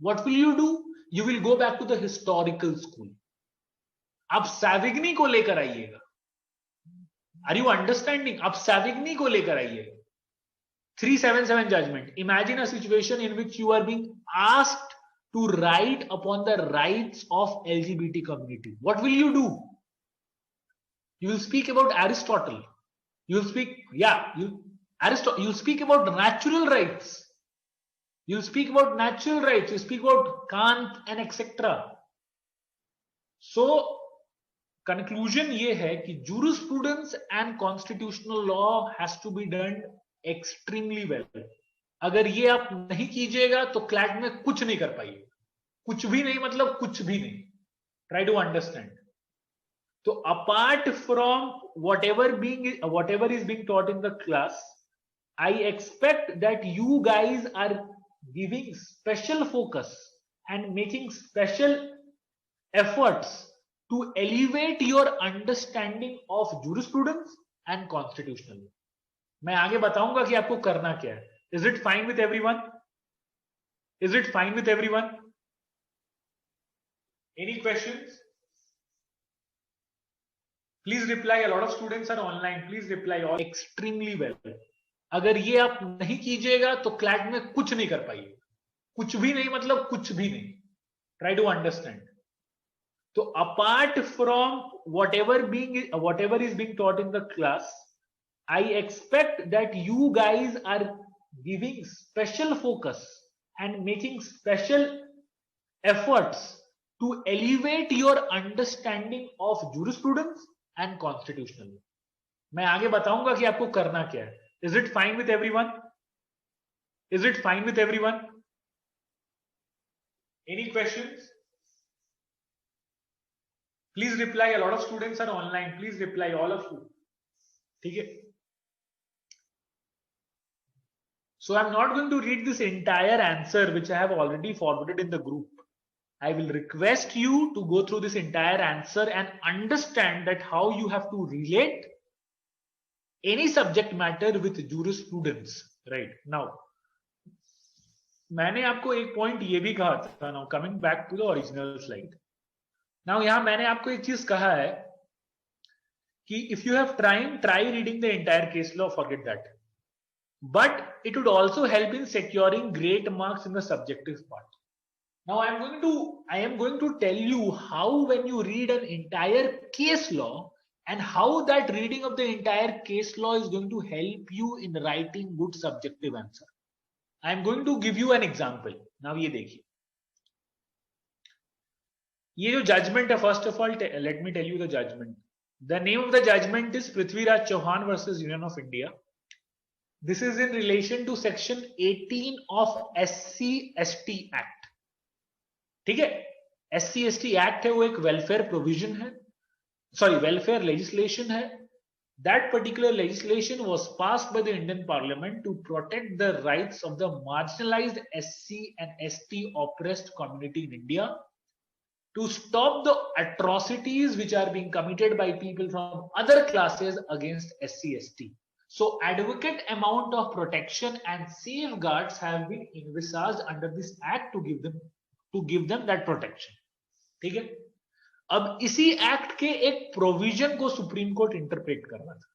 What will you do? You will go back to the historical school. आप सैविग्नी को लेकर आइएगा. Are you understanding? आप सैविग्नी को लेकर आइएगा. 377 judgement. Imagine a situation in which you are being asked to write upon the rights of LGBT community. What will you do? You will speak about Aristotle. You will speak, you'll speak about natural rights. You'll speak about natural rights. You speak about Kant and etc. So, conclusion ये है कि jurisprudence and constitutional law has to be done extremely well. अगर ये आप नहीं कीजिएगा तो CLAT में कुछ नहीं कर पाइए. कुछ भी नहीं मतलब कुछ भी नहीं. Try to understand. तो apart from whatever is being taught in the class, I expect that you guys are giving special focus and making special efforts to elevate your understanding of jurisprudence and constitutional law. मैं आगे बताऊंगा कि आपको करना क्या है. Is it fine with everyone? Is it fine with everyone? Any questions? Please reply. A lot of students are online. Please reply all extremely well. अगर ये आप नहीं कीजिएगा तो क्लैट में कुछ नहीं कर पाइए. कुछ भी नहीं मतलब कुछ भी नहीं. Try to understand. तो apart from whatever is being taught in the class, I expect that you guys are giving special focus and making special efforts to elevate your understanding of jurisprudence and constitutional law. मैं आगे बताऊंगा कि आपको करना क्या है. Is it fine with everyone? Is it fine with everyone? Any questions? Please reply. A lot of students are online. Please reply all of you. ठीक है. So I'm not going to read this entire answer which I have already forwarded in the group. I will request you to go through this entire answer and understand that how you have to relate any subject matter with jurisprudence. Right now, मैंने आपको एक point ये भी कहा था. Now coming back to the original slide. Now यहाँ मैंने आपको एक चीज कहा है कि if you have try reading the entire case law, forget that. But it would also help in securing great marks in the subjective part. Now I am going to tell you how, when you read an entire case law, and how that reading of the entire case law is going to help you in writing good subjective answer. I am going to give you an example. Now ये देखिए, ये जो judgment है, first of all let me tell you the judgment. The name of the judgment is Prithviraj Chauhan versus Union of India. This is in relation to section 18 of SC/ST Act. ठीक है. SC/ST Act है, वो एक welfare provision है, welfare legislation है. That particular legislation was passed by the Indian Parliament to protect the rights of the marginalized SC and ST oppressed community in India, to stop the atrocities which are being committed by people from other classes against SC/ST. So adequate amount of protection and safeguards have been envisaged under this act to give them that protection. ठीक है. अब इसी act के एक provision को supreme court interpret कर रहा था.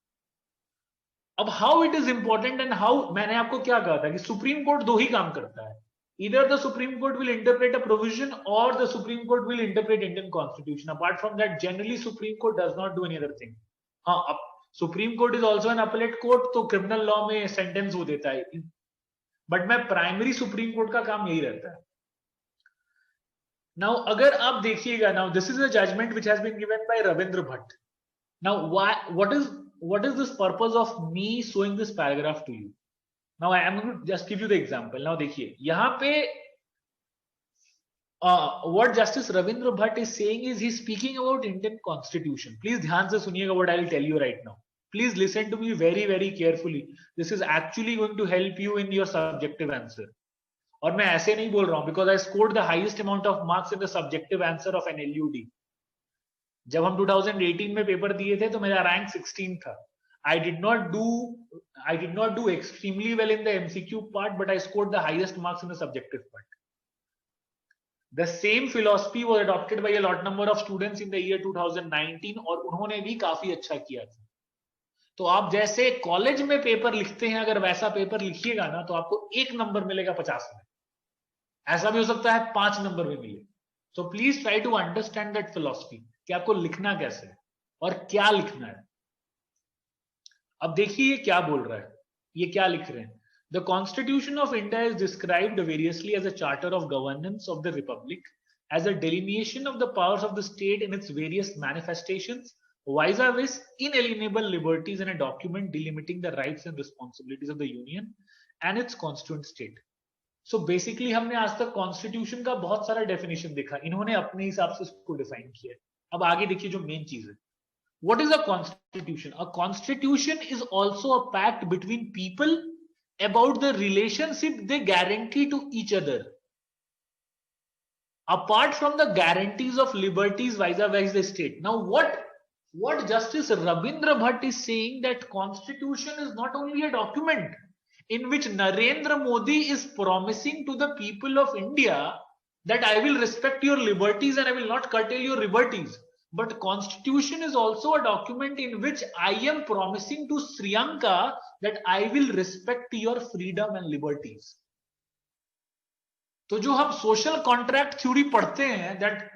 अब how it is important and how, मैंने आपको क्या कहा था कि सुप्रीम कोर्ट दो ही काम करता है. Either the Supreme Court will interpret a provision or the Supreme Court will interpret Indian Constitution. Apart from that, generally Supreme Court does not do any other thing. हाँ, Supreme Court is also an appellate court, तो criminal law में sentence वो देता है. But मैं primary Supreme Court का काम यही रहता है. नाउ अगर आप देखिएगा, now this is a judgement which has been given by Ravindra Bhat. Now what is this purpose of me showing this paragraph to you? Now I am going to just give you the example. Now देखिए यहाँ पे what Justice Ravindra Bhatt is saying is he's speaking about Indian Constitution. Please ध्यान से सुनिएगा what I'll tell you right now. Please listen to me very very carefully. This is actually going to help you in your subjective answer. और मैं ऐसे नहीं बोल रहा हूं because I scored the highest amount of marks in the subjective answer of an LUD. जब हम 2018 में पेपर दिए थे तो मेरा रैंक 16 था. I did not do extremely well in the MCQ part, but I scored the highest marks in the subjective part. The same philosophy was adopted by a lot number of students in the year 2019 और उन्होंने भी काफी अच्छा किया था. तो आप जैसे कॉलेज में पेपर लिखते हैं, अगर वैसा पेपर लिखिएगा ना तो आपको 1 नंबर मिलेगा 50 में. ऐसा भी हो सकता है 5 नंबर में मिले. So please try to understand that philosophy कि आपको लिखना कैसे है और क्या लिखना है. अब देखिए ये क्या बोल रहा है, ये क्या लिख रहे हैं. The Constitution of India is described variously as a charter of governance of the Republic, as a delineation of the powers of the state in its various manifestations, vis-a-vis inalienable liberties, and a document delimiting the rights and responsibilities of the Union and its constituent state. So basically हमने आज तक Constitution का बहुत सारा definition देखा, इन्होंने अपने हिसाब से इसको define किया. अब आगे देखिए जो main चीज है. What is a constitution? A constitution is also a pact between people about the relationship they guarantee to each other. Apart from the guarantees of liberties vis-a-vis the state. Now what Justice Rabindra Bhatt is saying, that constitution is not only a document in which Narendra Modi is promising to the people of India that I will respect your liberties and I will not curtail your liberties. But constitution is also a document in which I am promising to Sri Lanka that I will respect your freedom and liberties. तो जो हम social contract theory पढ़ते हैं, that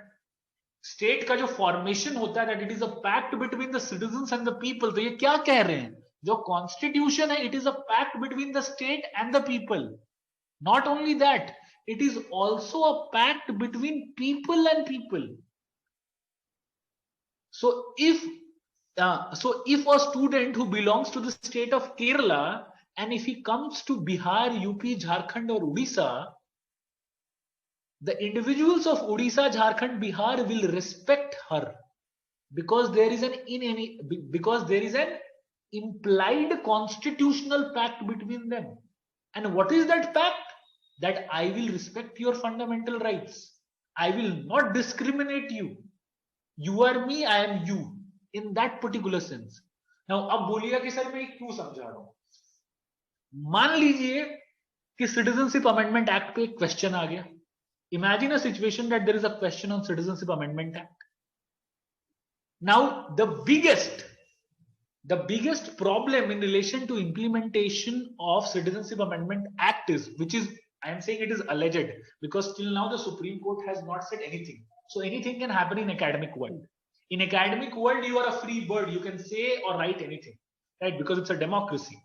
state का जो formation होता है, that it is a pact between the citizens and the people, तो ये क्या कह रहे हैं, जो कॉन्स्टिट्यूशन है it is a pact between the state and the people. Not only that, it is also a pact between people and people. So if a student who belongs to the state of Kerala, and if he comes to Bihar, UP, Jharkhand or Odisha, the individuals of Odisha, Jharkhand, Bihar will respect her because there is an implied constitutional pact between them. And what is that pact? That I will respect your fundamental rights. I will not discriminate you. You are me, I am you, in that particular sense. Now, अब बोलिएगा कि sir मैं क्यों समझा रहा हूं. मान लीजिए कि सिटीजनशिप अमेंडमेंट एक्ट पे एक क्वेश्चन आ गया. Imagine a situation that there is a question on citizenship amendment act. Now the biggest problem in relation to implementation of Citizenship Amendment Act is, which is, I am saying it is alleged, because till now the Supreme Court has not said anything. So anything can happen in academic world. In academic world, you are a free bird. You can say or write anything, right? Because it's a democracy.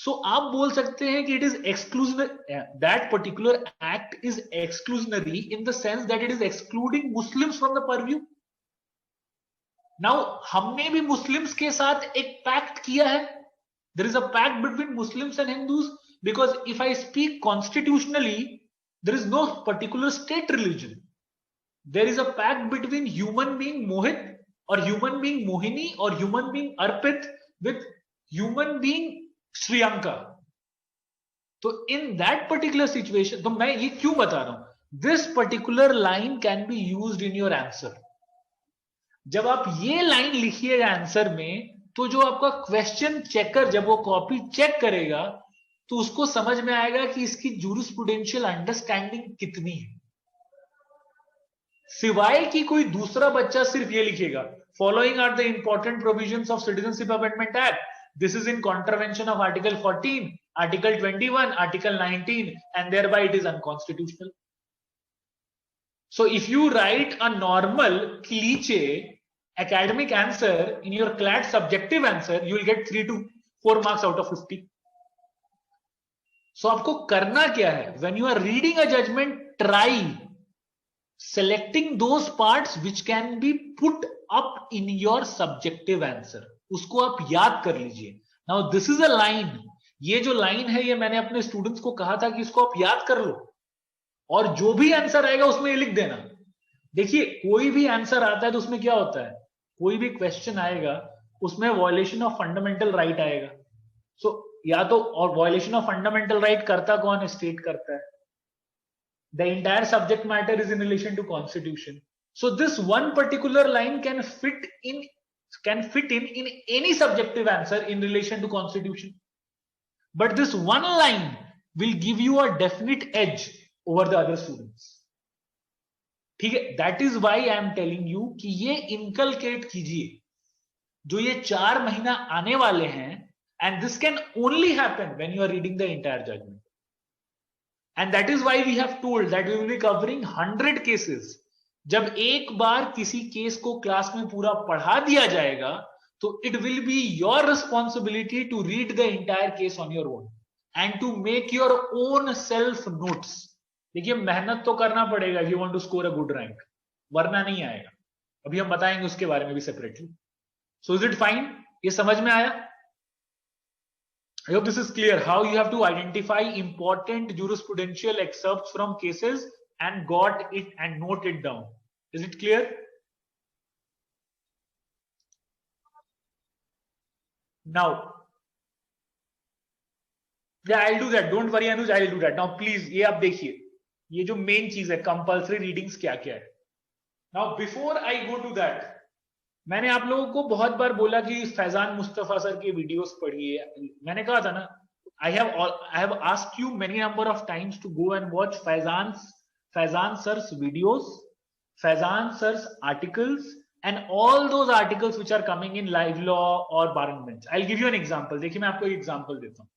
So आप बोल सकते हैं कि it is exclusionary. That particular act is exclusionary in the sense that it is excluding Muslims from the purview. Now हमने भी Muslims के साथ एक pact किया है. There is a pact between Muslims and Hindus, because if I speak constitutionally, there is no particular state religion. There is a pact between human being Mohit or human being Mohini or human being Arpit with human being Sri Lanka. So in that particular situation, तो मैं ये क्यों बता रहा हूं, this particular line can be used in your answer. जब आप ये लाइन लिखिएगा आंसर में, तो जो आपका क्वेश्चन चेकर जब वो कॉपी चेक करेगा तो उसको समझ में आएगा कि इसकी जूरिस्प्रूडेंशियल अंडरस्टैंडिंग कितनी है. सिवाय कि कोई दूसरा बच्चा सिर्फ ये लिखेगा, following are the important provisions of citizenship amendment act, this is in contravention of article 14, article 21, article 19 and thereby it is unconstitutional. So if you write a normal cliche academic answer in your CLAT subjective answer, you will get 3 to 4 marks out of 50. So आपको करना क्या है, when you are reading a judgment, try selecting those parts which can be put up in your subjective answer, उसको आप याद कर लीजिए. Now this is a line. ये जो लाइन है ये मैंने अपने स्टूडेंट्स को कहा था कि इसको आप याद कर लो और जो भी आंसर आएगा उसमें ये लिख देना. देखिए कोई भी आंसर आता है तो उसमें क्या होता है, कोई भी क्वेश्चन आएगा उसमें वॉयलेशन ऑफ फंडामेंटल राइट आएगा. सो या तो, और वॉयलेशन ऑफ फंडामेंटल राइट करता कौन है, स्टेट करता है. The entire subject matter is in relation to constitution. So this one particular line can fit in any subjective answer in relation to constitution. But this one line will give you a definite edge over the other students. ठीक है, that is why I am telling you कि ये inculcate कीजिए जो ये 4 महीना आने वाले हैं, and this can only happen when you are reading the entire judgment. And that is why we have told that we will be covering 100 cases. जब एक बार किसी केस को क्लास में पूरा पढ़ा दिया जाएगा तो it will be your responsibility to read the entire case on your own and to make your own self notes. देखिए मेहनत तो करना पड़ेगा if you want to score a good rank, वरना नहीं आएगा. अभी हम बताएंगे उसके बारे में भी separately. So is it fine? ये समझ में आया? I hope this is clear how you have to identify important jurisprudential excerpts from cases and got it and note it down. Is it clear? Now, yeah, I'll do that. Don't worry, Anuj, I'll do that. Now, please, ये आप देखिए, ये जो main चीज है compulsory readings क्या क्या है. Now, before I go to that, मैंने आप लोगों को बहुत बार बोला कि फैजान मुस्तफा सर के वीडियोस पढ़िए. मैंने कहा था ना, I have asked you many number of times to go and watch Faizan sir's videos, Faizan sir's articles, and all those articles which are coming in live law or bar and bench. I'll give you an example. देखिए मैं आपको एक example देता हूँ.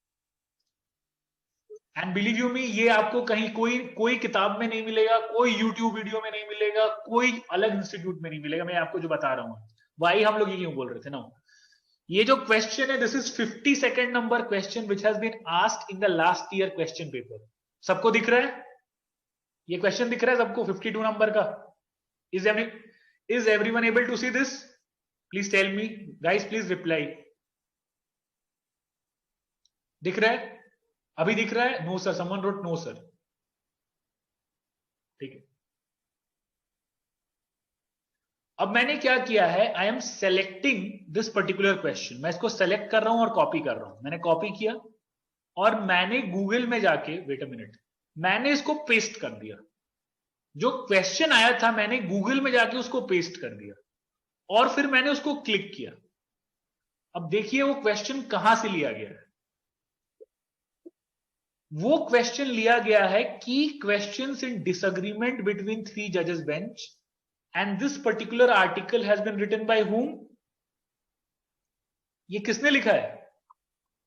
And believe you मी, ये आपको कहीं कोई किताब में नहीं मिलेगा, कोई यूट्यूब वीडियो में नहीं मिलेगा, कोई अलग इंस्टीट्यूट में नहीं मिलेगा. मैं आपको जो बता रहा हूँ, वाई हम लोग ये क्यों बोल रहे थे ना. ये जो क्वेश्चन है, this is 52nd number question which has been asked in the last year question paper. सबको दिख रहा है? ये क्वेश्चन दिख रहा है सबको 52 नंबर का? Is everyone able to see this? Please tell me guys, please reply. दिख रहा है? अभी दिख रहा है? No sir, someone wrote no sir. ठीक है. अब मैंने क्या किया है, I am selecting this particular question. मैं इसको सेलेक्ट कर रहा हूं और कॉपी कर रहा हूं. मैंने कॉपी किया और मैंने गूगल में जाके, वेट अ मिनट, मैंने इसको पेस्ट कर दिया. जो क्वेश्चन आया था मैंने गूगल में जाके उसको पेस्ट कर दिया और फिर मैंने उसको क्लिक किया. अब देखिए वो क्वेश्चन कहां से लिया गया है. वो क्वेश्चन लिया गया है की क्वेश्चंस इन डिसएग्रीमेंट बिटवीन 3 जजेस bench. And this particular article has been written by whom? ये किसने लिखा है?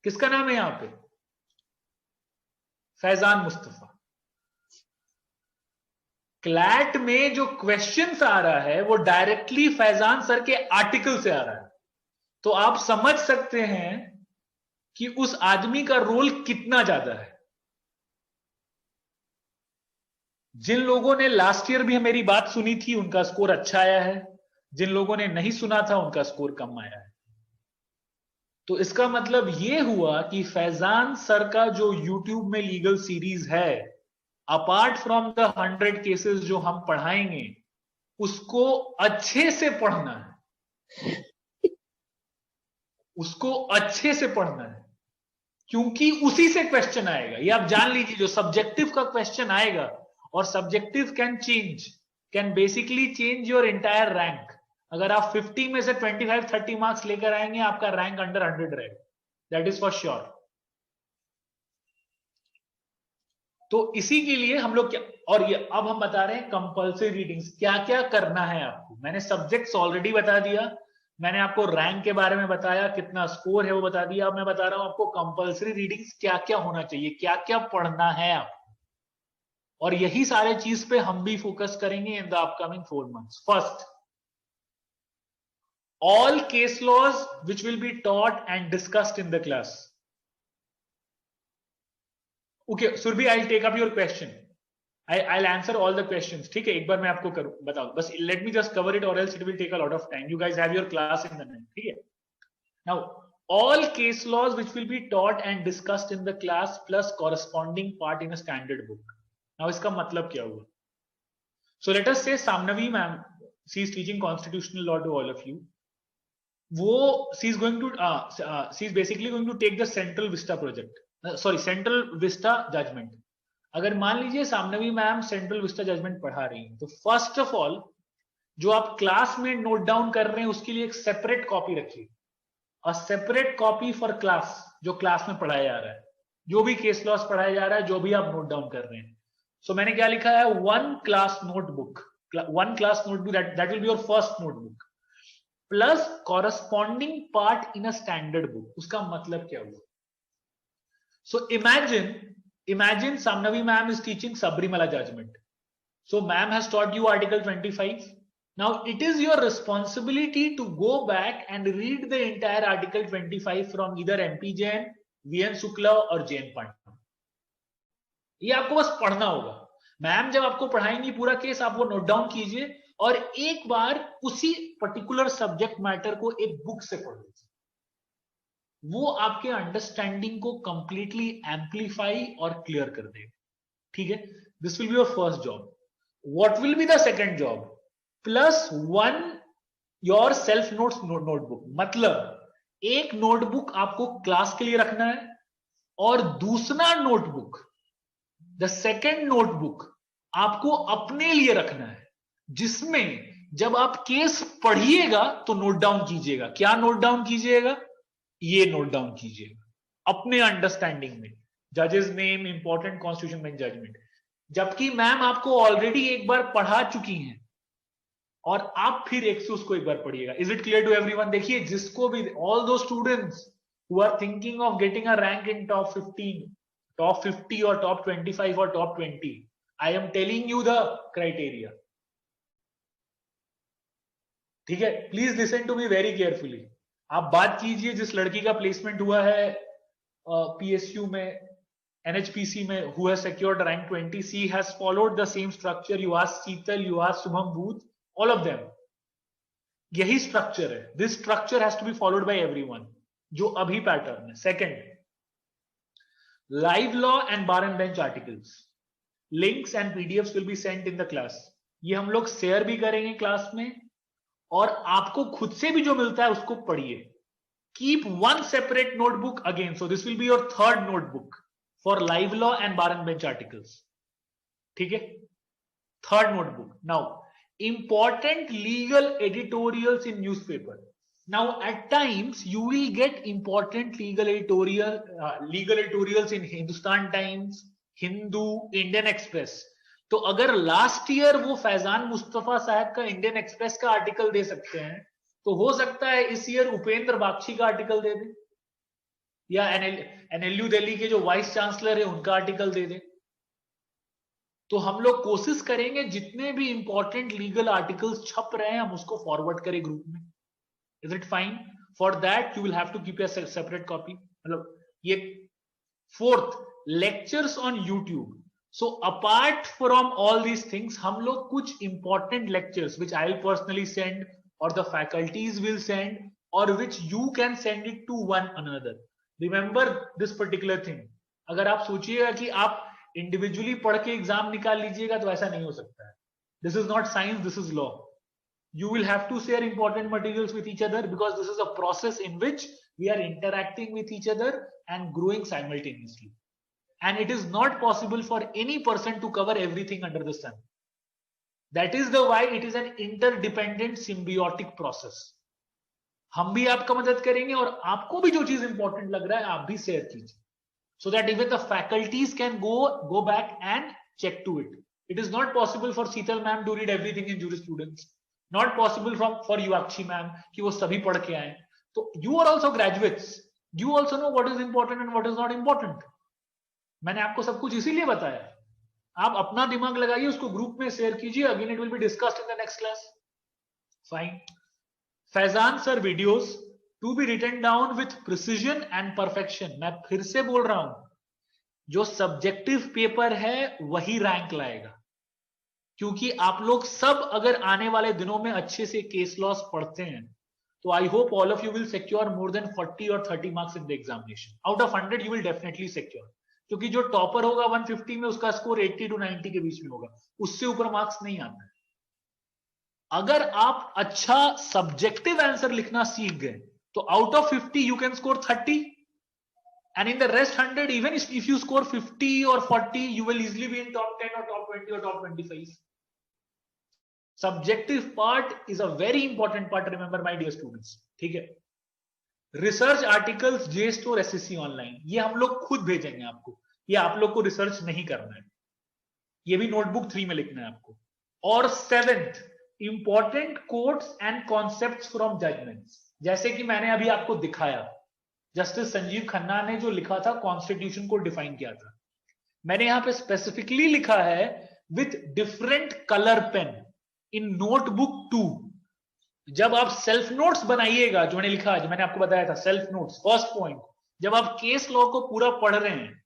किसका नाम है यहां पे? फैजान मुस्तफा. क्लैट में जो क्वेश्चंस आ रहा है वो डायरेक्टली फैजान सर के आर्टिकल से आ रहा है. तो आप समझ सकते हैं कि उस आदमी का रोल कितना ज्यादा है. जिन लोगों ने लास्ट ईयर भी मेरी बात सुनी थी उनका स्कोर अच्छा आया है, जिन लोगों ने नहीं सुना था उनका स्कोर कम आया है. तो इसका मतलब यह हुआ कि फैजान सर का जो यूट्यूब में लीगल सीरीज है, अपार्ट फ्रॉम द 100 केसेस जो हम पढ़ाएंगे, उसको अच्छे से पढ़ना है. उसको अच्छे से पढ़ना है क्योंकि उसी से क्वेश्चन आएगा. ये आप जान लीजिए, जो सब्जेक्टिव का क्वेश्चन आएगा, और subjective can basically change your entire rank. अगर आप 50 में से 25-30 मार्क्स लेकर आएंगे, आपका रैंक अंडर 100 रहेगा. That is for sure. तो इसी के लिए हम लोग क्या, और ये अब हम बता रहे हैं कंपल्सरी रीडिंग्स क्या क्या करना है आपको. मैंने सब्जेक्ट्स ऑलरेडी बता दिया, मैंने आपको रैंक के बारे में बताया, कितना स्कोर है वो बता दिया. अब मैं बता रहा हूं आपको कंपल्सरी रीडिंग्स क्या क्या होना चाहिए, क्या क्या पढ़ना है आपको. और यही सारे चीज पे हम भी फोकस करेंगे in the upcoming 4 months. First, all case laws which will be taught and discussed in the class. Okay, Surbhi, I'll take up your question. I'll answer all the questions. ठीक है, एक बार मैं आपको बताऊं बस. Let me just cover it or else it will take a lot of time. You guys have your class in the night. ठीक है. Now all case laws which will be taught and discussed in the class plus corresponding part in a standard book. Now इसका मतलब क्या हुआ? So let us say Samnavi ma'am, she is teaching constitutional law to all of you. She is basically going to take the Central Vista project. Central Vista judgment. अगर मान लीजिए सामनवी ma'am central Vista judgement पढ़ा रही है, तो first of all जो आप class में नोट डाउन कर रहे हैं उसके लिए एक सेपरेट कॉपी रखिए, अ सेपरेट कॉपी फॉर क्लास, जो क्लास में पढ़ाया जा रहा है, जो भी केस लॉस पढ़ाया जा रहा है, जो भी आप नोट डाउन कर रहे हैं. सो मैंने क्या लिखा है, one class notebook that will be your first notebook plus corresponding part in a standard book. उसका मतलब क्या हुआ? सो Imagine Samnavi ma'am is teaching Sabrimala judgment. So ma'am has taught you Article 25. Now it is your responsibility to go back and read the entire Article 25 from either MP Jain, VN Shukla or Jain Pandit. ये आपको बस पढ़ना होगा. Ma'am जब आपको पढ़ाएंगी पूरा case, आप वो नोट डाउन कीजिए और एक बार उसी पर्टिकुलर सब्जेक्ट मैटर को एक बुक से पढ़ लीजिए. वो आपके अंडरस्टैंडिंग को कंप्लीटली एम्पलीफाई और क्लियर कर देगा. ठीक है, this will be your first job. What will be the second job? Plus one your self notes notebook. मतलब एक नोटबुक आपको क्लास के लिए रखना है और दूसरा नोटबुक, द सेकंड नोटबुक आपको अपने लिए रखना है, जिसमें जब आप केस पढ़िएगा तो नोट डाउन कीजिएगा. क्या नोट डाउन कीजिएगा? ये नोट डाउन कीजिएगा अपने अंडरस्टैंडिंग में, जजेस name, important constitution bench judgement. जबकि मैम आपको ऑलरेडी एक बार पढ़ा चुकी हैं और आप फिर एक से उसको एक बार पढ़िएगा. Is it clear to everyone? देखिए, जिसको भी, all those students who are thinking of getting a rank in top 15, top 50 और टॉप 25 और top 20, I am telling you the criteria. ठीक है, please listen to me very carefully. आप बात कीजिए जिस लड़की का प्लेसमेंट हुआ है पीएसयू में, एनएचपीसी में, who has secured rank 20, she has followed the same structure. You ask Sheetal, you ask Subham Booth, all of them. यही स्ट्रक्चर है. This structure has to be followed by everyone. जो अभी pattern है. Second, live law and bar and bench articles, links and PDFs will be sent in the class. ये हम लोग share भी करेंगे क्लास में और आपको खुद से भी जो मिलता है उसको पढ़िए. Keep one separate notebook again. So this will be your third notebook for live law and bar and bench articles. ठीक है, third notebook. Now important legal editorials in newspaper. Now at times you will get important legal editorials in Hindustan times, Hindu, Indian express. तो अगर last year वो फैजान मुस्तफा साहब का Indian express का article दे सकते हैं, तो हो सकता है इस ईयर उपेंद्र बागची का आर्टिकल दे दे, या एनएलयू दिल्ली के जो वाइस चांसलर है उनका आर्टिकल दे दे. तो हम लोग कोशिश करेंगे जितने भी इंपॉर्टेंट लीगल आर्टिकल्स छप रहे हैं हम उसको फॉरवर्ड करें ग्रुप में. Is it fine? For that you will have to keep a separate copy. मतलब ये. Fourth, lectures on YouTube. So apart from all these things, हम लोग कुछ important lectures which I'll personally send or the faculties will send or which you can send it to one another. Remember this particular thing. अगर आप सोचिएगा कि आप individually पढ़ के एग्जाम निकाल लीजिएगा तो ऐसा नहीं हो सकता है. This is not science, this is law. You will have to share important materials with each other because this is a process in which we are interacting with each other and growing simultaneously. And it is not possible for any person to cover everything under the sun. That is the why it is an interdependent symbiotic process. हम भी आपका मदद करेंगे और आपको भी जो चीज इंपॉर्टेंट लग रहा है आप भी शेयर कीजिए, so that even the faculties can go back and check to it. It is not possible for Sheetal ma'am to read everything in jurisprudence. Not possible for Yuakshi ma'am कि वो सभी पढ़ के आए. तो you are also graduates. You also know what is important and what is not important. मैंने आपको सब कुछ इसीलिए बताया. आप अपना दिमाग लगाइए, उसको ग्रुप में शेयर कीजिए. Again it will be discussed in the next class. Fine. Faizan sir videos to be written down with precision and perfection. मैं फिर से बोल रहा हूं, जो सब्जेक्टिव पेपर है वही रैंक लाएगा. क्योंकि आप लोग सब अगर आने वाले दिनों में अच्छे से केस लॉस पढ़ते हैं तो I hope all of you will secure more than 40 और 30 marks in the examination. Out of 100 you will definitely secure, क्योंकि जो टॉपर होगा 150 में उसका स्कोर 80 to 90 के बीच में होगा, उससे ऊपर मार्क्स नहीं आता है. अगर आप अच्छा सब्जेक्टिव आंसर लिखना सीख गए तो out of 50 you can score 30, and in the rest 100 even if you score 50 or 40 you will easily be in top 10 or top 20 or top 25. Subjective part is a very important part, remember my dear students. ठीक है. Research articles JSTOR SSC online ये हम लोग खुद भेजेंगे आपको, ये आप लोग को रिसर्च नहीं करना है, ये भी नोटबुक 3 में लिखना है आपको. और 7th important quotes and concepts from judgements, जैसे कि मैंने अभी आपको दिखाया जस्टिस संजीव खन्ना ने जो लिखा था कॉन्स्टिट्यूशन को डिफाइन किया था, मैंने यहां पे स्पेसिफिकली लिखा है with different colour pain in notebook 2. जब आप सेल्फ नोट्स बनाइएगा, जो मैंने लिखा है, जो मैंने आपको बताया था सेल्फ नोट्स, फर्स्ट पॉइंट, जब आप केस लॉ को पूरा पढ़ रहे हैं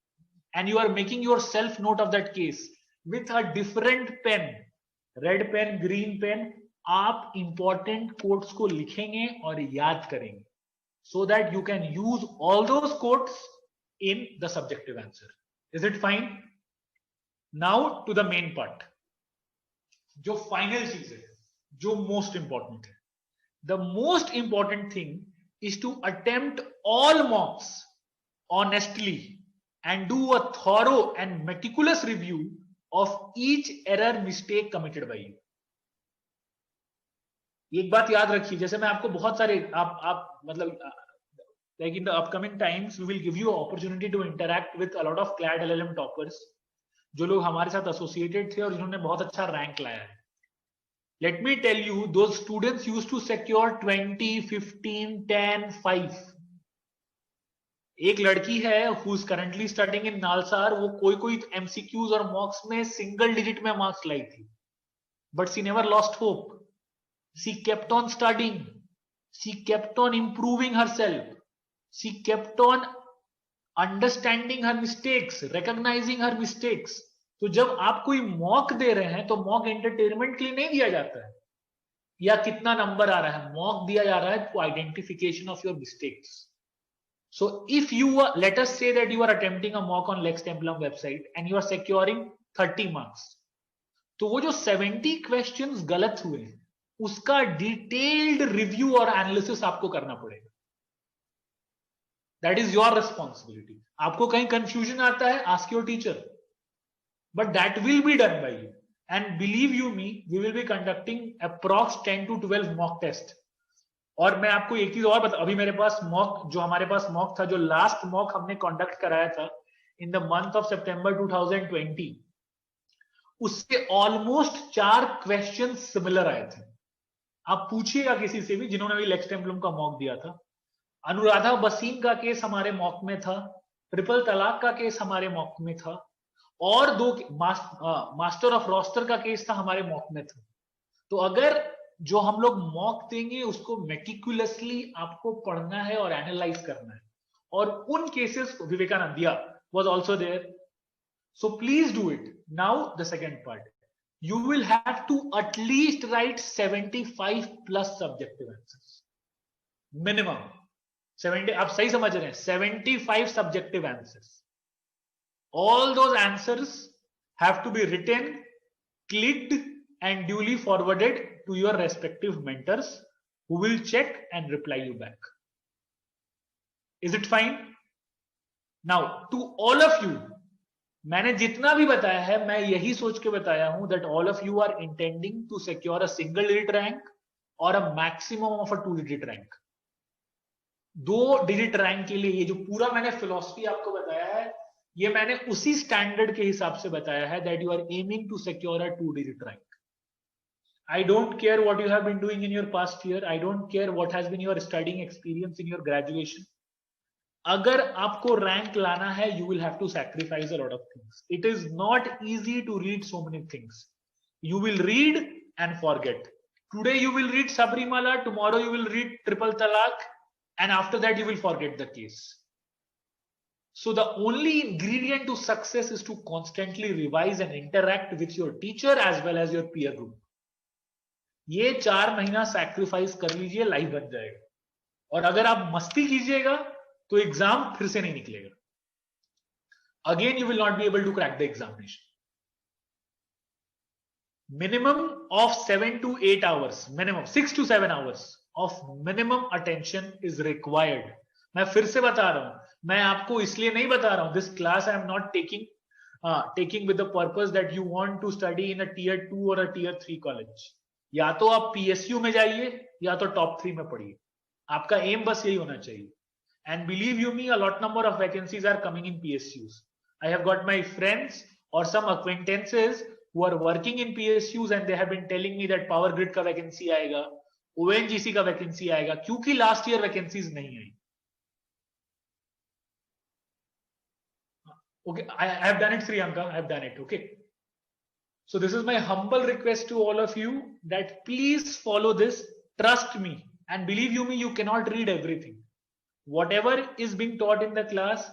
and you are making your self note of that case with a different pen, red pen, green pen, आप इंपॉर्टेंट कोट्स को लिखेंगे और याद करेंगे so that you can use all those quotes in the subjective answer. Is it fine? Now to the main part, जो final चीज है, जो most important है. The most important thing is to attempt all mocks honestly and do a thorough and meticulous review of each error mistake committed by you. एक बात याद रखिए, जैसे मैं आपको बहुत सारे आप मतलब like in the upcoming times we will give you opportunity to interact with a lot of CLAD LLM toppers जो लोग हमारे साथ associated थे और जिन्होंने बहुत अच्छा रैंक लाया है. Let me tell you, those students used to secure 20, 15, 10, 5. एक लड़की है who is currently studying in NALSAR, वो कोई MCQs और मॉक्स में सिंगल डिजिट में मार्क्स लाई थी, but she never lost hope. She kept on studying. She kept on improving herself. She kept on understanding her mistakes, recognizing her mistakes. तो जब आप कोई मॉक दे रहे हैं तो मॉक एंटरटेनमेंट के लिए नहीं दिया जाता है या कितना नंबर आ रहा है, मॉक दिया जा रहा है for identification of your mistakes. So if you are, let us say that you are attempting a mock on Lex Templum website and you are securing 30 marks, तो वो जो 70 क्वेश्चंस गलत हुए उसका डिटेल्ड रिव्यू और एनालिसिस आपको करना पड़ेगा. That is your responsibility. आपको कहीं कंफ्यूजन आता है, ask your teacher, but that will be done by you. And believe you me, we will be conducting approx 10 to 12 mock test. और मैं आपको एक चीज और बता, अभी मेरे पास मॉक, जो हमारे पास मॉक था, जो लास्ट मॉक हमने कंडक्ट कराया था इन द मंथ ऑफ सितंबर 2020, उससे ऑलमोस्ट 4 क्वेश्चन सिमिलर आए थे. आप पूछिएगा किसी से भी जिन्होंने भी लेक्स टेम्पलम का मॉक दिया था. अनुराधा बसीम का केस हमारे मॉक में था, ट्रिपल तलाक का केस हमारे मॉक में था, और 2 मास्टर ऑफ रोस्टर का केस था हमारे मॉक में था. तो अगर जो हम लोग मॉक देंगे उसको मेटिकुलसली आपको पढ़ना है और एनालाइज करना है. और उन केसेस को विवेकानंदिया was also there. So please do it. Now the second part, you will have to at least write 75 plus subjective answers minimum. 70, आप सही समझ रहे हैं, 75 subjective answers. All those answers have to be written, clicked and duly forwarded to your respective mentors who will check and reply you back. Is it fine? Now to all of you, मैंने जितना भी बताया है मैं यही सोच के बताया हूं that all of you are intending to secure a single digit rank or a maximum of a 2 digit rank. 2 digit rank के लिए ये जो पूरा मैंने फिलॉसफी आपको बताया है, ये मैंने उसी स्टैंडर्ड के हिसाब से बताया है that you are aiming to secure a 2 digit rank. I don't care what you have been doing in your past year. I don't care what has been your studying experience in your graduation. अगर आपको rank लाना है, you will have to sacrifice a lot of things. It is not easy to read so many things. You will read and forget. Today you will read Sabrimala, tomorrow you will read Triple Talaq, and after that you will forget the case. So the only ingredient to success is to constantly revise and interact with your teacher as well as your peer group. ये 4 महीना sacrifice कर लीजिए, life बन जाएगा. और अगर आप मस्ती कीजिएगा तो एग्जाम फिर से नहीं निकलेगा. Again, you will not be able to crack the examination. Minimum of 7 to 8 hours, minimum 6 to 7 hours of minimum attention is required. मैं फिर से बता रहा हूं, मैं आपको इसलिए नहीं बता रहा हूं. This class I am not taking with the purpose that you want to study in a tier 2 or a tier 3 college. या तो आप PSU में जाइए या तो top 3 में पढ़िए. आपका एम बस यही होना चाहिए. And believe you me, a lot number of vacancies are coming in PSUs. I have got my friends or some acquaintances who are working in PSUs and they have been telling me that Power Grid का vacancy आएगा, ONGC का vacancy आएगा, क्योंकि last year vacancies नहीं आई. Okay, I have done it, Sriyanka. I have done it. Okay. So this is my humble request to all of you that please follow this. Trust me, and believe you me, you cannot read everything. Whatever is being taught in the class,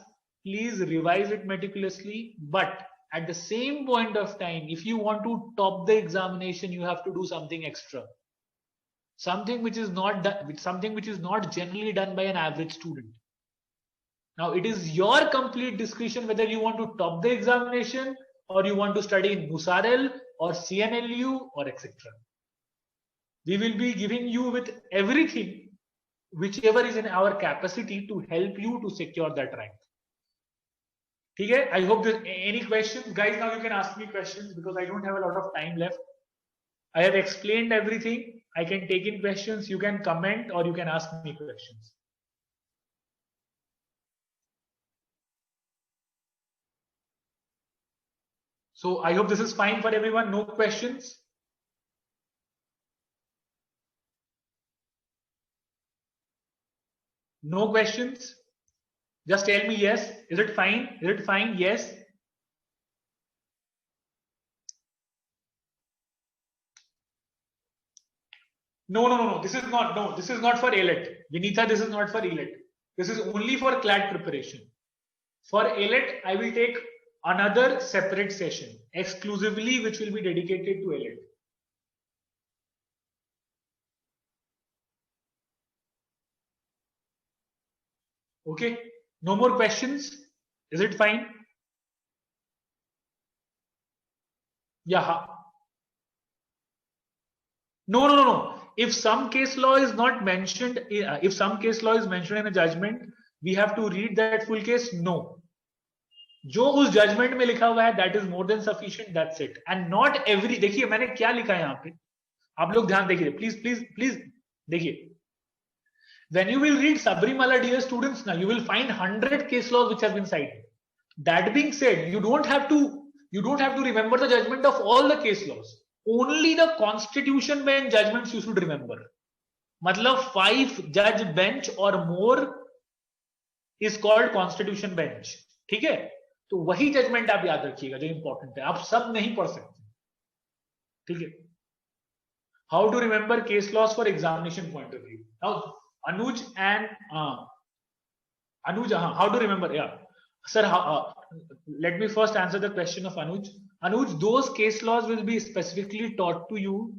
please revise it meticulously. But at the same point of time, if you want to top the examination, you have to do something extra. Something which is not done, something which is not generally done by an average student. Now it is your complete discretion whether you want to top the examination or you want to study in NUSAREL or CNLU or etc. We will be giving you with everything whichever is in our capacity to help you to secure that rank. Okay, I hope there's any questions. Guys, now you can ask me questions because I don't have a lot of time left. I have explained everything. I can take in questions. You can comment or you can ask me questions. So I hope this is fine for everyone. No questions. No questions. Just tell me yes. Is it fine? Is it fine? Yes. No. This is not. No, this is not for ALET. Vinitha, this is not for ALET. This is only for CLAT preparation. For ALET, I will take another separate session exclusively, which will be dedicated to ALET. Okay. No more questions. Is it fine? Yeah. No. If some case law is not mentioned, if some case law is mentioned in a judgment, we have to read that full case. No. जो उस judgement में लिखा हुआ है that is more than sufficient. That's it. And not every. देखिए मैंने क्या लिखा है यहाँ पे, आप लोग ध्यान देखिए, please देखिए. When you will read Sabrimala, dear students, now you will find 100 case laws which have been cited. That being said, you don't have to remember the judgment of all the case laws. Only the constitution bench judgments you should remember. मतलब 5 judge bench or more is called constitution bench. ठीक है, तो वही judgement आप याद रखिएगा जो important है. आप सब नहीं पढ़ सकते. ठीक है. How to remember case laws for examination point of view. Now Anuj and Anuj, how to remember? Yeah, sir. Let me first answer the question of Anuj. Anuj, those case laws will be specifically taught to you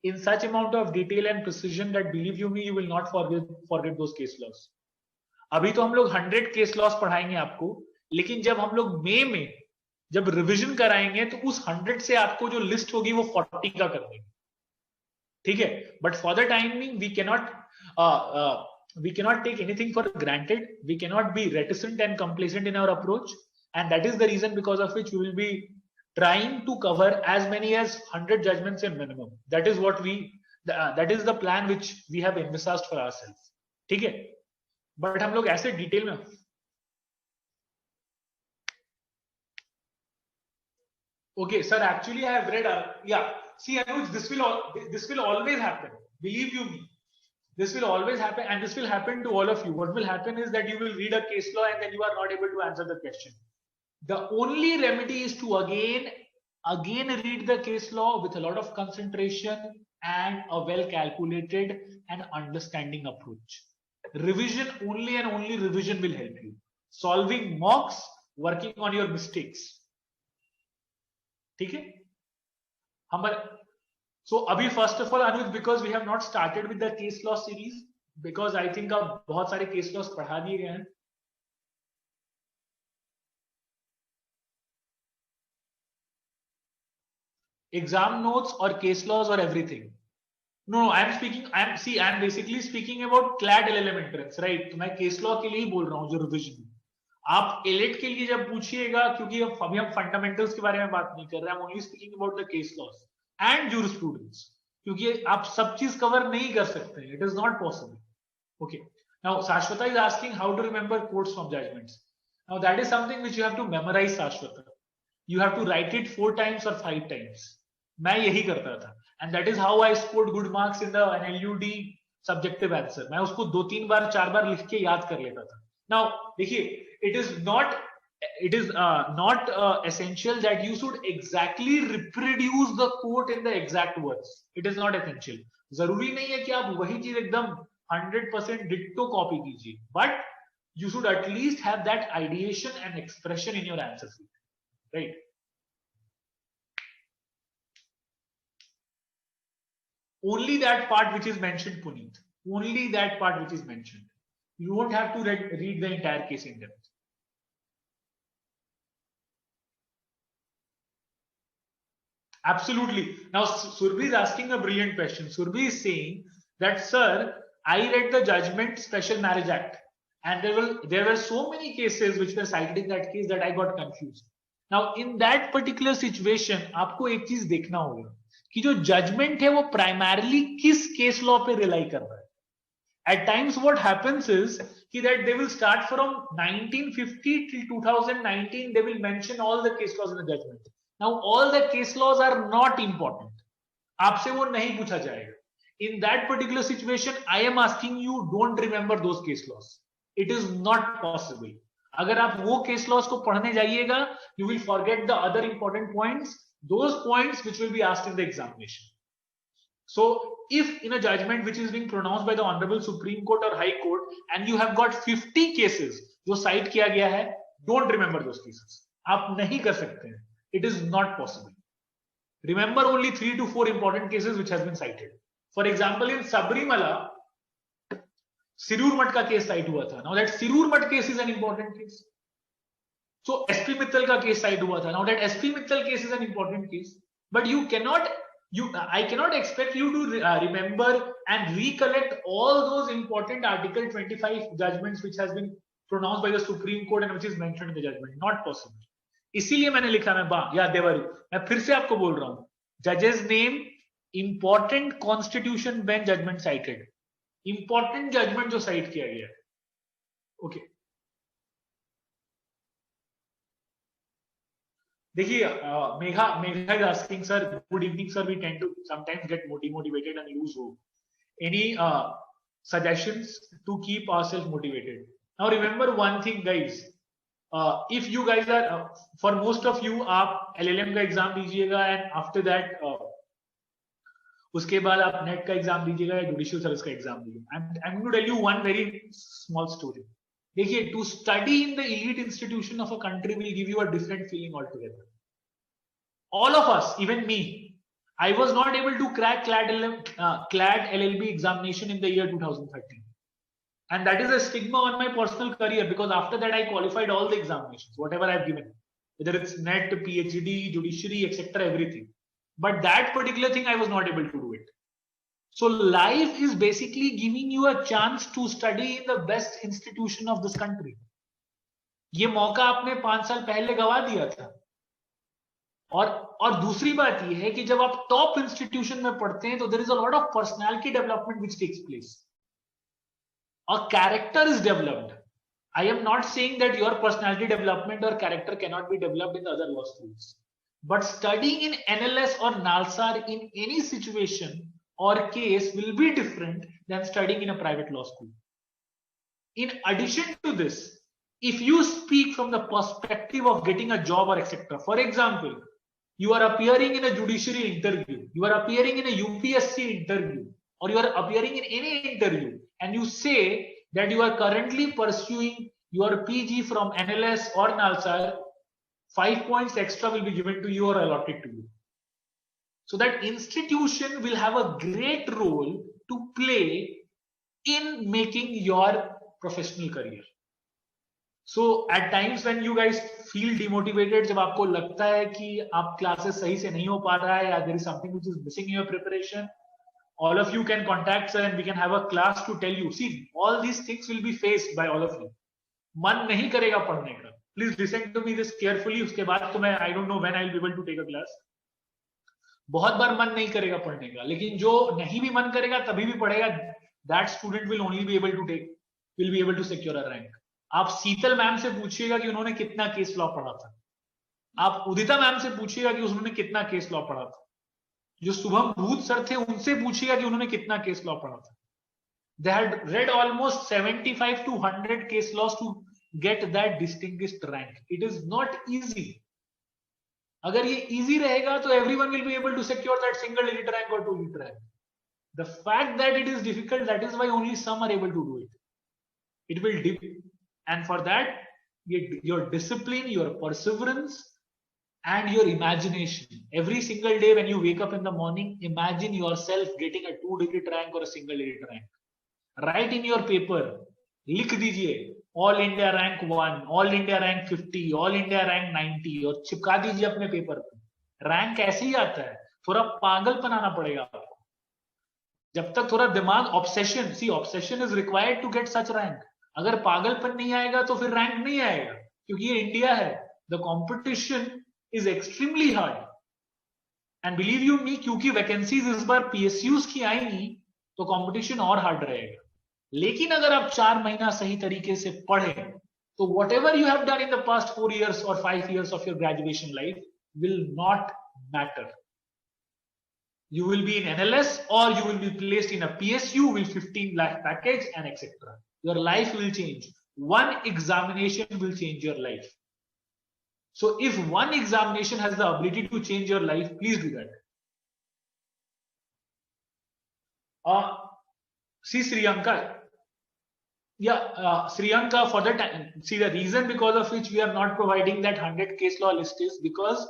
in such amount of detail and precision that believe you me, you will not forget those case laws. अभी तो हम लोग 100 case laws पढ़ाएंगे आपको, लेकिन जब हम लोग मई में जब रिवीजन कराएंगे तो उस 100 से आपको जो लिस्ट होगी वो 40 का कर देंगे. ठीक है. But for the timing we cannot take anything for granted. We cannot be reticent and complacent in our approach, and that is the reason because of which we will be trying to cover as many as 100 judgments in minimum. That is what that is the plan which we have envisaged for ourselves. ठीक है. But हम लोग ऐसे detail में okay sir, actually I have read see Anuj, this will always happen, believe you me. This will always happen, and this will happen to all of you. What will happen is that you will read a case law and then you are not able to answer the question. The only remedy is to again read the case law with a lot of concentration and a well calculated and understanding approach. Revision, only and only revision will help you. Solving mocks, working on your mistakes. ठीक है. हमारे so अभी first of all Anuj, because we have not started with the case law series, because I think अब बहुत सारे case laws पढ़ा दिए गए हैं. एग्जाम नोट्स और केस लॉज और everything. No, I am speaking. I am basically speaking about CLAD LLM entrance, right? तो मैं केस लॉ के लिए ही बोल रहा हूँ जो रिविजन. आप एलेट के लिए जब पूछिएगा, क्योंकि अभी हम फंडामेंटल्स के बारे में बात नहीं कर रहे हैं, only speaking about the case laws and jurisprudence, क्योंकि आप सब चीज कवर नहीं कर सकते. It is not possible. Okay. Now Sashwata is asking how to remember quotes from judgments. Now that is something which you have to memorize, Sashwata. You have to write it 4 times or 5 times. मैं यही करता था. And that is how I scored good marks in the NLUD subjective answer. मैं उसको 2-3 बार 4 बार लिख के याद कर लेता था. Now देखिए, it is not essential that you should exactly reproduce the quote in the exact words. It is not essential. जरूरी नहीं है कि आप वही चीज एकदम 100% डिट्टो कॉपी कीजिए, but you should at least have that ideation and expression in your answer sheet, right? Only that part which is mentioned, Puneet. Only that part which is mentioned. You won't have to read the entire case in depth. Absolutely. Now, Surbhi is asking a brilliant question. Surbhi is saying that, sir, I read the Judgment Special Marriage Act, and there were so many cases which were cited in that case that I got confused. Now, in that particular situation, आपको एक चीज देखना होगा कि जो judgement है वो primarily किस केस लॉ पे रिलाई कर रहा है. At times what happens is कि that they will start from 1950 till 2019, they will mention all the case laws in the judgment. Now all the case laws are not important. आपसे वो नहीं पूछा जाएगा. In that particular situation, I am asking you, don't remember those case laws. It is not possible. अगर आप वो case laws को पढ़ने जाइएगा, you will forget the other important points, those points which will be asked in the examination. So if in a judgment which is being pronounced by the Honorable Supreme Court or High Court, and you have got 50 cases जो cite किया गया है, don't remember those cases. आप नहीं कर सकते हैं. It is not possible. Remember only 3 to 4 important cases which has been cited. For example, in Sabrimala, Sirur Mat का case cite हुआ था. Now that Sirur Mat case is an important case. So SP Mittal का case cite हुआ था. Now that SP Mittal case is an important case, but I cannot expect you to remember and recollect all those important Article 25 judgments which has been pronounced by the Supreme Court and which is mentioned in the judgment. Not possible. इसीलिए मैंने लिखा, मैं देवरू, मैं फिर से आपको बोल रहा हूँ, judges name important constitution bench judgment cited, important judgment जो cite किया गया. Okay. देखिए, Megha is asking, sir, good evening, sir. We tend to sometimes get motivated and lose hope. Any suggestions to keep ourselves motivated? Now remember one thing, guys. If you guys are, for most of you, आप LLM का exam दीजिएगा, and after that, उसके बाद आप net का exam दीजिएगा या judicial service का एग्जाम दीजिएगा. I'm going to tell you one very small story. देखिए, to study in the elite institution of a country will give you a different feeling altogether. All of us, even me, I was not able to crack CLAD LLB examination in the year 2013. And that is a stigma on my personal career, because after that I qualified all the examinations, whatever I've given, whether it's NET, PhD, judiciary, etc., everything. But that particular thing, I was not able to do it. So life is basically giving you a chance to study in the best institution of this country. ये मौका आपने 5 साल पहले गवा दिया था. और दूसरी बात ये है कि जब आप टॉप इंस्टीट्यूशन में पढ़ते हैं तो there is a lot of personality development which takes place. A character is developed. I am not saying that your personality development or character cannot be developed in the other law schools. But studying in NLS or NALSAR in any situation or case will be different than studying in a private law school. In addition to this, if you speak from the perspective of getting a job or etc., for example, you are appearing in a judiciary interview, you are appearing in a UPSC interview, or you are appearing in any interview, and you say that you are currently pursuing your PG from NLS or NALSA, 5 points extra will be given to you or allotted to you. So that institution will have a great role to play in making your professional career. So at times when you guys feel demotivated, जब आपको लगता है कि आप classes सही से नहीं हो पा रहा है, या there is something which is missing in your preparation, all of you can contact sir and we can have a class to tell you. See, all these things will be faced by all of you. मन नहीं करेगा पढ़ने का. Please listen to me this carefully. उसके बाद तो मैं I don't know when I'll be able to take a class. बहुत बार मन नहीं करेगा पढ़ने का, लेकिन जो नहीं भी मन करेगा तभी भी पढ़ेगा, that student will only be able to secure a rank. आप शीतल मैम से पूछिएगा कि उन्होंने कितना केस लॉ पढ़ा था. आप उदिता मैम से पूछिएगा कि उन्होंने कितना केस लॉ पढ़ा था. जो शुभम भूत सर थे उनसे पूछिएगा कि उन्होंने कितना केस लॉ पढ़ा था. They had read almost 75 to 100 case laws to get that distinguished rank. It is not easy. अगर ये easy रहेगा तो everyone will be able to secure that single digit rank or 2 digit rank. The fact that it is difficult, that is why only some are able to do it. It will dip, and for that your discipline, your perseverance and your imagination. Every single day when you wake up in the morning, imagine yourself getting a 2 digit rank or a single digit rank. Write in your paper, लिख दीजिए all India rank 1, all India rank 50, all India rank 90 और चिपका दीजिए अपने paper पे. Rank ऐसे ही आता है, थोड़ा पागल बनाना पड़ेगा आपको. जब तक थोड़ा दिमाग obsession, see obsession is required to get such rank. अगर पागलपन नहीं आएगा तो फिर रैंक नहीं आएगा, क्योंकि ये इंडिया है. The competition is extremely hard and believe you me, क्योंकि वैकेंसीज इस बार PSUs की आएंगी तो कंपटीशन और हार्ड रहेगा. लेकिन अगर आप 4 महीना सही तरीके से पढ़े तो whatever you have done in the past 4 years or 5 years of your graduation life will not matter. You will be in NLS or you will be placed in a PSU with 15 lakh package and etc. Your life will change. One examination will change your life. So if one examination has the ability to change your life, please do that. See Sriyanka. Sriyanka, for the time, see the reason because of which we are not providing that 100 case law list is because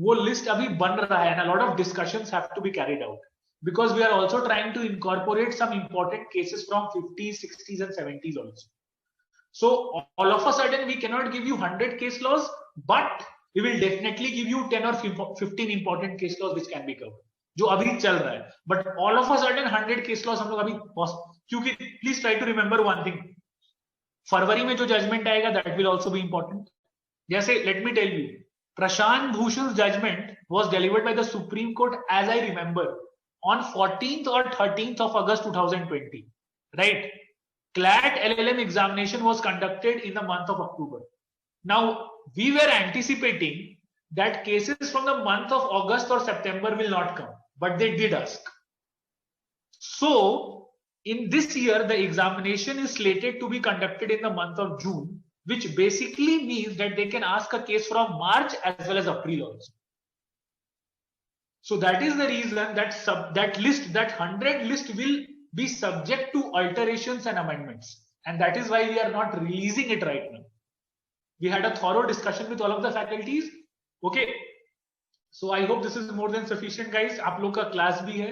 वो list अभी बन रहा है and a lot of discussions have to be carried out, because we are also trying to incorporate some important cases from 50s, 60s and 70s also. So all of a sudden we cannot give you 100 case laws, but we will definitely give you 10 or 15 important case laws which can be covered, जो अभी चल रहा है. But all of a sudden 100 case laws हम लोग अभी, क्योंकि please try to remember one thing, फरवरी में जो जजमेंट आएगा that will also be important. जैसे let me tell you, Prashant Bhushan judgement was delivered by the Supreme Court as I remember on 14th or 13th of August 2020, right? CLAT LLM examination was conducted in the month of October. Now we were anticipating that cases from the month of August or September will not come, but they did ask. So in this year, the examination is slated to be conducted in the month of June, which basically means that they can ask a case from March as well as April also. So that is the reason that that 100 list will be subject to alterations and amendments, and that is why we are not releasing it right now. We had a thorough discussion with all of the faculties. Okay, so I hope this is more than sufficient, guys. आप लोग का class भी है.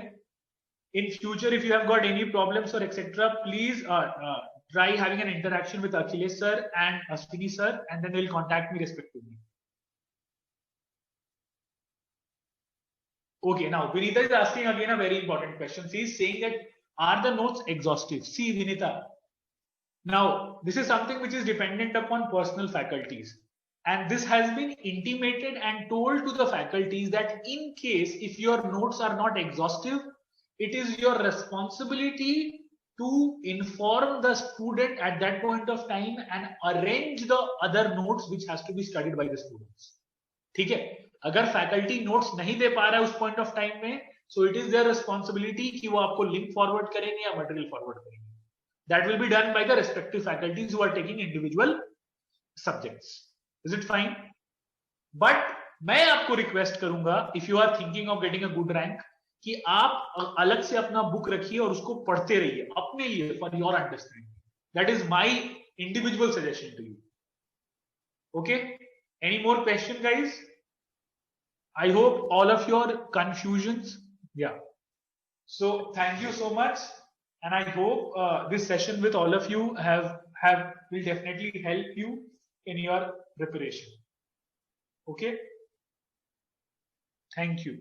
In future, if you have got any problems or etc., please try having an interaction with Akhilesh sir and Ashwini sir, and then they'll contact me respectively. Okay, now Vinita is asking again a very important question. She is saying that are the notes exhaustive? See Vinita, now this is something which is dependent upon personal faculties, and this has been intimated and told to the faculties that in case if your notes are not exhaustive, it is your responsibility to inform the student at that point of time and arrange the other notes which has to be studied by the students. ठीक है, अगर faculty notes नहीं दे पा रहा है उस point of time में, so it is their responsibility कि वो आपको link forward करेंगे या material forward करेंगे. That will be done by the respective faculties who are taking individual subjects. Is it fine? But मैं आपको request करूंगा, if you are thinking of getting a good rank, कि आप अलग से अपना बुक रखिए और उसको पढ़ते रहिए अपने लिए, for your understanding. That is my individual suggestion to you. Okay, any more question, guys? I hope all of your confusions, yeah. So thank you so much, and I hope this session with all of you will definitely help you in your preparation. Okay, thank you.